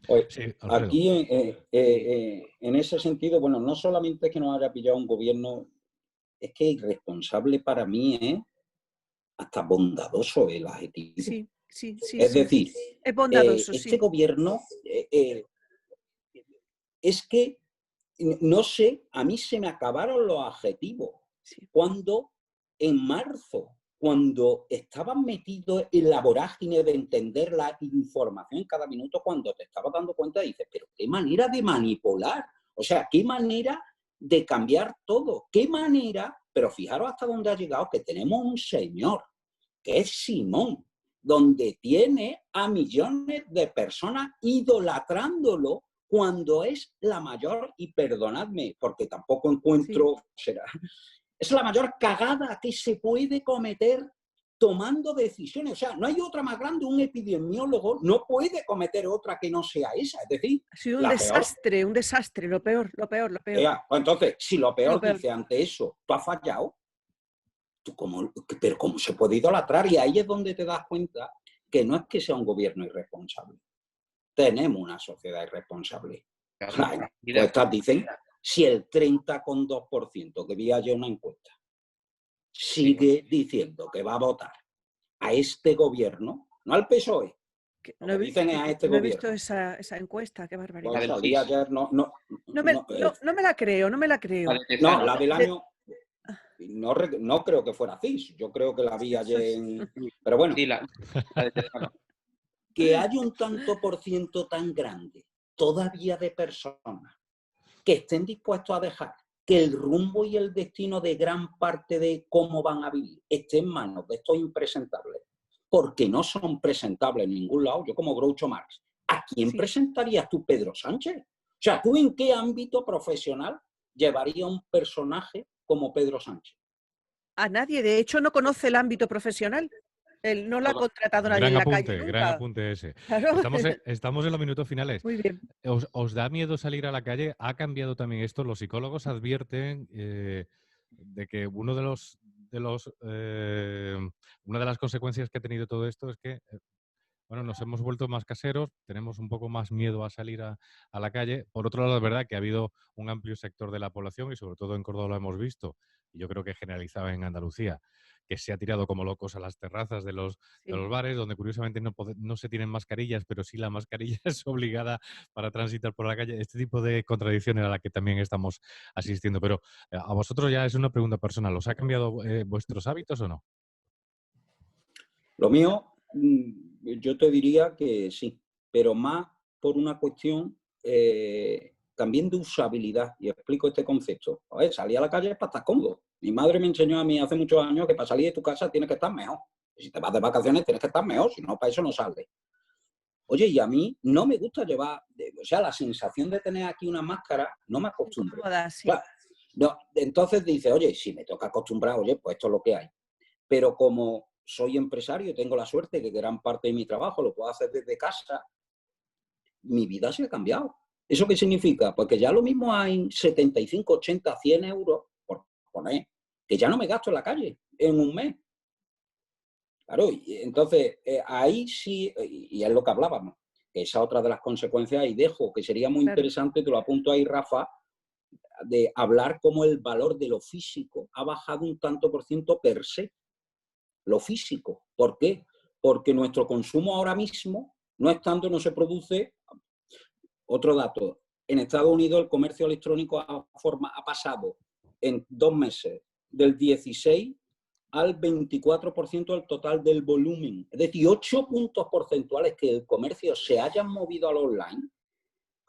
Pues, Sí, Alfredo. aquí, en ese sentido, bueno, no solamente es que nos haya pillado un gobierno, es que irresponsable para mí es hasta bondadoso el adjetivo. Sí. Es decir, es bondadoso, este sí. gobierno es que, no sé, a mí se me acabaron los adjetivos. Sí. Cuando en marzo, cuando estaban metidos en la vorágine de entender la información cada minuto, cuando te estabas dando cuenta, dices, pero qué manera de manipular, o sea, qué manera de cambiar todo, qué manera, pero fijaros hasta dónde ha llegado, que tenemos un señor, que es Simón, donde tiene a millones de personas idolatrándolo cuando es la mayor, y perdonadme, porque tampoco encuentro, es la mayor cagada que se puede cometer tomando decisiones. O sea, no hay otra más grande, un epidemiólogo no puede cometer otra que no sea esa. Es decir, ha sido un desastre, lo peor. Entonces, si lo peor peor. dice ante eso, tú has fallado, pero ¿cómo se puede idolatrar? Y ahí es donde te das cuenta que no es que sea un gobierno irresponsable. Tenemos una sociedad irresponsable. Claro, encuestas dicen, si el 30,2% que vi ayer una encuesta sigue diciendo que va a votar a este gobierno, no al PSOE, no dicen es a este no he gobierno. visto esa encuesta, qué barbaridad. Pues salí ayer, no me la creo, no me la creo. No, la del año... No creo que fuera CIS, yo creo que la vi ayer Pero bueno, sí, la de Tejano. Que hay un tanto por ciento tan grande todavía de personas que estén dispuestos a dejar que el rumbo y el destino de gran parte de cómo van a vivir esté en manos de estos impresentables, porque no son presentables en ningún lado. Yo como Groucho Marx, ¿a quién presentarías tú, Pedro Sánchez? O sea, ¿tú en qué ámbito profesional llevarías un personaje como Pedro Sánchez? A nadie, de hecho no conoce el ámbito profesional. Él no lo ha contratado nadie en la calle nunca. Gran apunte ese. Claro. Estamos en los minutos finales. Muy bien. ¿Os da miedo salir a la calle? ¿Ha cambiado también esto? Los psicólogos advierten de que una de las consecuencias que ha tenido todo esto es que nos hemos vuelto más caseros, tenemos un poco más miedo a salir a la calle. Por otro lado, es verdad que ha habido un amplio sector de la población, y sobre todo en Córdoba lo hemos visto, y yo creo que generalizaba en Andalucía, que se ha tirado como locos a las terrazas de los bares, donde curiosamente no se tienen mascarillas, pero sí la mascarilla es obligada para transitar por la calle. Este tipo de contradicciones a la que también estamos asistiendo. Pero a vosotros ya es una pregunta personal. ¿Os ha cambiado vuestros hábitos o no? Lo mío, yo te diría que sí, pero más por una cuestión también de usabilidad. Y explico este concepto. A ver, salir a la calle es para estar cómodo. Mi madre me enseñó a mí hace muchos años que para salir de tu casa tienes que estar mejor. Y si te vas de vacaciones tienes que estar mejor, si no, para eso no sales. Oye, y a mí no me gusta llevar, o sea, la sensación de tener aquí una máscara no me acostumbro. Claro, no, entonces dice, oye, si me toca acostumbrar, oye, pues esto es lo que hay. Pero como soy empresario y tengo la suerte que gran parte de mi trabajo lo puedo hacer desde casa, mi vida se ha cambiado. ¿Eso qué significa? Pues que ya lo mismo hay 75, 80, 100 euros, por poner, que ya no me gasto en la calle en un mes. Claro, y entonces ahí sí, y es lo que hablábamos, que esa otra de las consecuencias, y dejo, que sería muy interesante, te lo apunto ahí, Rafa, de hablar cómo el valor de lo físico ha bajado un tanto por ciento per se. Lo físico. ¿Por qué? Porque nuestro consumo ahora mismo no es tanto, no se produce. Otro dato, en Estados Unidos el comercio electrónico ha pasado en 2 meses del 16 al 24% del total del volumen. Es decir, 8 puntos porcentuales que el comercio se hayan movido al online.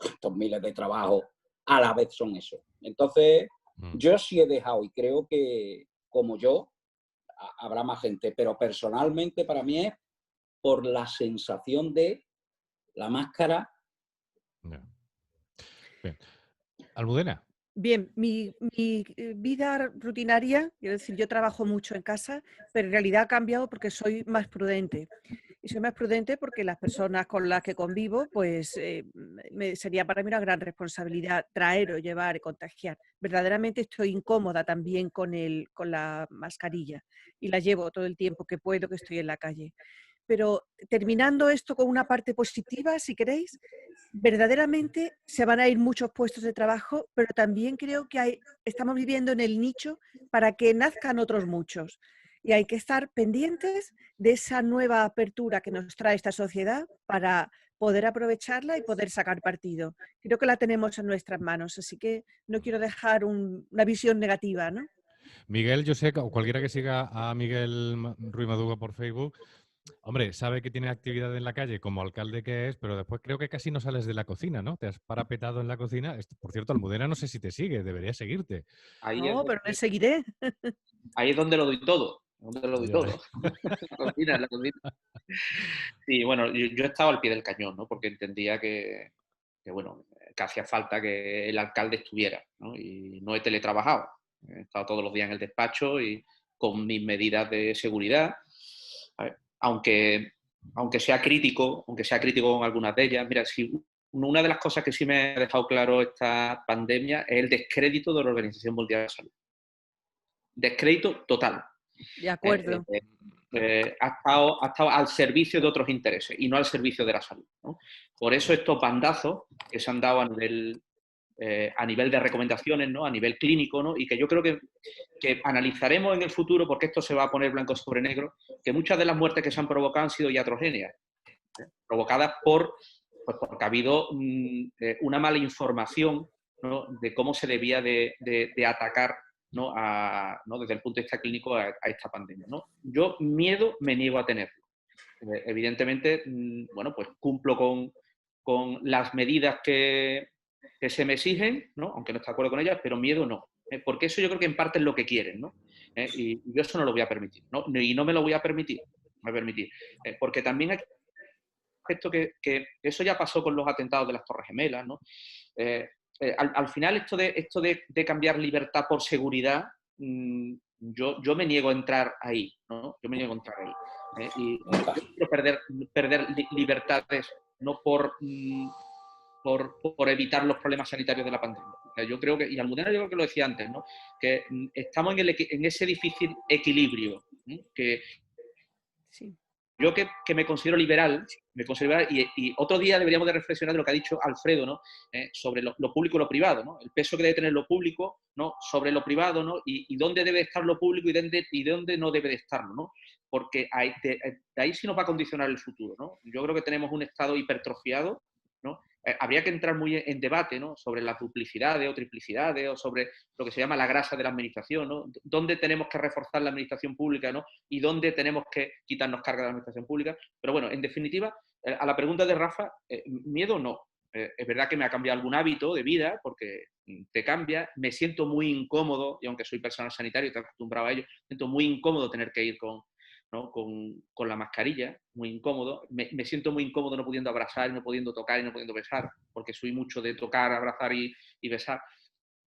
Estos miles de trabajos a la vez son eso. Entonces, yo sí he dejado, y creo que como yo, habrá más gente, pero personalmente para mí es por la sensación de la máscara. Ya. Bien. Almudena. Bien, mi vida rutinaria, quiero decir, yo trabajo mucho en casa, pero en realidad ha cambiado porque soy más prudente. Y soy más prudente porque las personas con las que convivo, pues sería para mí una gran responsabilidad traer o llevar y contagiar. Verdaderamente estoy incómoda también con la mascarilla y la llevo todo el tiempo que puedo, que estoy en la calle. Pero terminando esto con una parte positiva, si queréis, verdaderamente se van a ir muchos puestos de trabajo, pero también creo que estamos viviendo en el nicho para que nazcan otros muchos. Y hay que estar pendientes de esa nueva apertura que nos trae esta sociedad para poder aprovecharla y poder sacar partido. Creo que la tenemos en nuestras manos, así que no quiero dejar una visión negativa, ¿no? Miguel, yo sé, o cualquiera que siga a Miguel Ruiz Maduga por Facebook, hombre, sabe que tiene actividad en la calle como alcalde que es, pero después creo que casi no sales de la cocina, ¿no? Te has parapetado en la cocina. Por cierto, Almudena no sé si te sigue, debería seguirte. Ahí es No, pero le seguiré. ahí es donde lo doy todo. Donde lo doy Ya todo. ves. La cocina, la cocina. Sí, bueno, yo he estado al pie del cañón, ¿no? Porque entendía bueno, que hacía falta que el alcalde estuviera, ¿no? Y no he teletrabajado. He estado todos los días en el despacho y con mis medidas de seguridad. A ver, aunque sea crítico con algunas de ellas, mira, si una de las cosas que sí me ha dejado claro esta pandemia es el descrédito de la Organización Mundial de la Salud. Descrédito total. De acuerdo. Ha estado al servicio de otros intereses y no al servicio de la salud, ¿no? Por eso estos bandazos que se han dado a nivel de recomendaciones, ¿no? A nivel clínico, ¿no? Y que yo creo que analizaremos en el futuro, porque esto se va a poner blanco sobre negro, que muchas de las muertes que se han provocado han sido iatrogéneas, provocadas porque ha habido una mala información, ¿no? De cómo se debía de atacar, ¿no? ¿no? Desde el punto de vista clínico a esta pandemia, ¿no? Yo miedo me niego a tenerlo. Evidentemente, bueno, pues cumplo con las medidas que se me exigen, ¿no? Aunque no esté de acuerdo con ellas, pero miedo no. Porque eso yo creo que en parte es lo que quieren, ¿no? Y yo eso no lo voy a permitir, ¿no? Y no me lo voy a permitir. Porque también hay esto que eso ya pasó con los atentados de las Torres Gemelas, ¿no? Al final esto de cambiar libertad por seguridad, yo me niego a entrar ahí, ¿no? Yo me niego a entrar ahí. Y yo quiero perder libertades no por evitar los problemas sanitarios de la pandemia. O sea, yo creo que, y Almudena yo creo que lo decía antes, ¿no? Que estamos en ese difícil equilibrio, ¿no? Que Sí. yo que me considero liberal, y otro día deberíamos de reflexionar de lo que ha dicho Alfredo, ¿no? Sobre lo público y lo privado, ¿no? El peso que debe tener lo público, ¿no? Sobre lo privado, ¿no? Y dónde debe estar lo público y dónde no debe de estarlo, ¿no? Porque de ahí sí nos va a condicionar el futuro, ¿no? Yo creo que tenemos un Estado hipertrofiado, ¿no? Habría que entrar muy en debate, ¿no? Sobre las duplicidades o triplicidades o sobre lo que se llama la grasa de la administración, ¿no? Dónde tenemos que reforzar la administración pública, ¿no? Y dónde tenemos que quitarnos carga de la administración pública. Pero bueno, en definitiva, a la pregunta de Rafa, miedo no. Es verdad que me ha cambiado algún hábito de vida porque te cambia, me siento muy incómodo, y aunque soy personal sanitario y estoy acostumbrado a ello, me siento muy incómodo tener que ir ¿no? con la mascarilla, muy incómodo. Me siento muy incómodo no pudiendo abrazar, no pudiendo tocar y no pudiendo besar, porque soy mucho de tocar, abrazar y besar.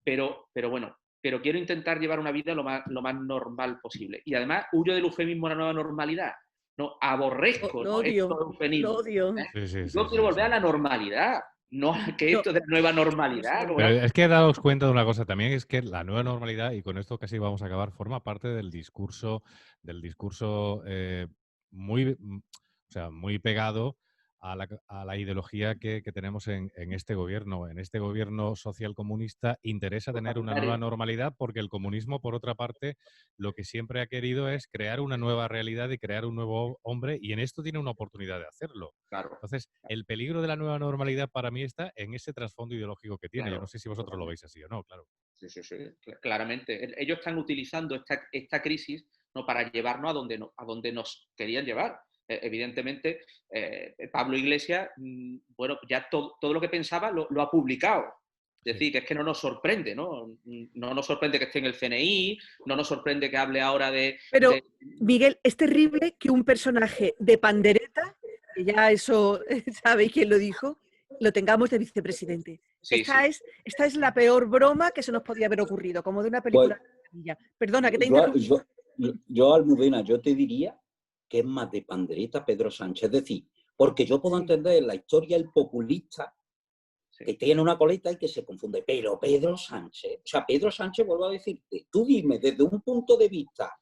Pero bueno, quiero intentar llevar una vida lo más normal posible. Y además huyo del eufemismo a la nueva normalidad. No, aborrezco, Lo ¿no? Estos odio, lo eufemismos. odio. Yo quiero volver a la normalidad, no a que Yo, esto de nueva normalidad. eso. Pero es que daos cuenta de una cosa también, es que la nueva normalidad, y con esto casi vamos a acabar, forma parte del discurso o sea, muy pegado a la ideología que tenemos en este gobierno. En este gobierno social comunista interesa tener una nueva normalidad porque el comunismo, por otra parte, lo que siempre ha querido es crear una nueva realidad y crear un nuevo hombre, y en esto tiene una oportunidad de hacerlo. Claro. Entonces, el peligro de la nueva normalidad para mí está en ese trasfondo ideológico que tiene. Claro, Yo no sé si vosotros lo veis así o no, claro. Sí, claramente. Ellos están utilizando esta crisis, ¿no? Para llevarnos a donde nos querían llevar. Evidentemente, Pablo Iglesias, bueno, ya todo lo que pensaba lo ha publicado. Es decir, que es que no nos sorprende, ¿no? No nos sorprende que esté en el CNI, no nos sorprende que hable ahora de... Pero, Miguel, es terrible que un personaje de pandereta, que ya eso sabéis quién lo dijo, lo tengamos de vicepresidente. Sí, Esta es la peor broma que se nos podía haber ocurrido, como de una Pues, película. Perdona, que te he yo, interrumpido. yo, Almudena, yo te diría que es más de pandereta Pedro Sánchez. Es decir, porque yo puedo entender en la historia el populista que tiene una coleta y que se confunde. Pero Pedro Sánchez, o sea, Pedro Sánchez, vuelvo a decirte, tú dime desde un punto de vista,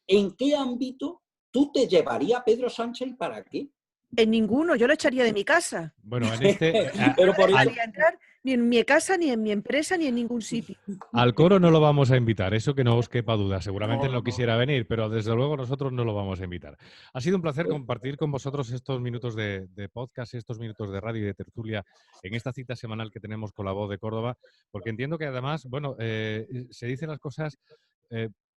¿en qué ámbito tú te llevarías a Pedro Sánchez y para qué? En ninguno, yo lo echaría de mi casa. Bueno, en este... Pero por No eso, dejaría entrar ni en mi casa, ni en mi empresa, ni en ningún sitio. Al coro no lo vamos a invitar, eso que no os quepa duda. Seguramente no No. quisiera venir, pero desde luego nosotros no lo vamos a invitar. Ha sido un placer compartir con vosotros estos minutos de podcast, estos minutos de radio y de tertulia en esta cita semanal que tenemos con La Voz de Córdoba, porque entiendo que además, bueno, se dicen las cosas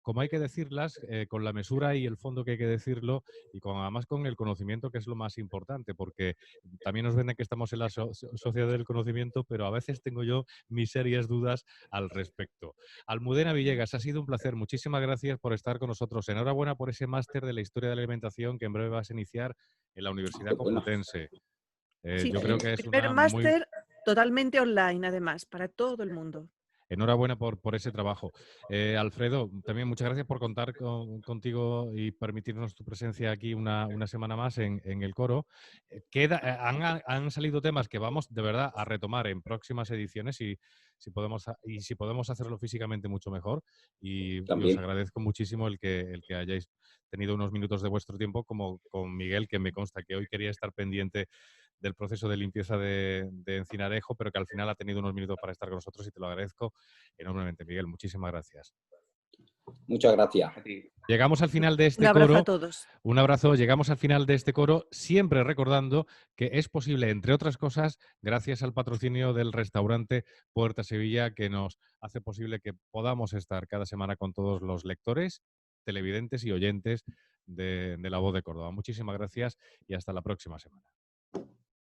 como hay que decirlas, con la mesura y el fondo que hay que decirlo, y además con el conocimiento, que es lo más importante, porque también nos venden que estamos en la sociedad del conocimiento, pero a veces tengo yo mis serias dudas al respecto. Almudena Villegas, ha sido un placer. Muchísimas gracias por estar con nosotros. Enhorabuena por ese máster de la historia de la alimentación que en breve vas a iniciar en la Universidad Complutense. Sí, Yo creo que el es primer una muy... máster totalmente online, además, para todo el mundo. Enhorabuena por ese trabajo. Alfredo, también muchas gracias por contar contigo y permitirnos tu presencia aquí una semana más en el coro. Han salido temas que vamos de verdad a retomar en próximas ediciones y si podemos hacerlo físicamente mucho mejor. Y os agradezco muchísimo el que hayáis tenido unos minutos de vuestro tiempo, como con Miguel, que me consta que hoy quería estar pendiente del proceso de limpieza de Encinarejo, pero que al final ha tenido unos minutos para estar con nosotros y te lo agradezco enormemente, Miguel. Muchísimas gracias. Muchas gracias. Llegamos al final de este Un abrazo coro. a todos. Un abrazo. Llegamos al final de este coro, siempre recordando que es posible, entre otras cosas, gracias al patrocinio del restaurante Puerta Sevilla, que nos hace posible que podamos estar cada semana con todos los lectores, televidentes y oyentes de La Voz de Córdoba. Muchísimas gracias y hasta la próxima semana.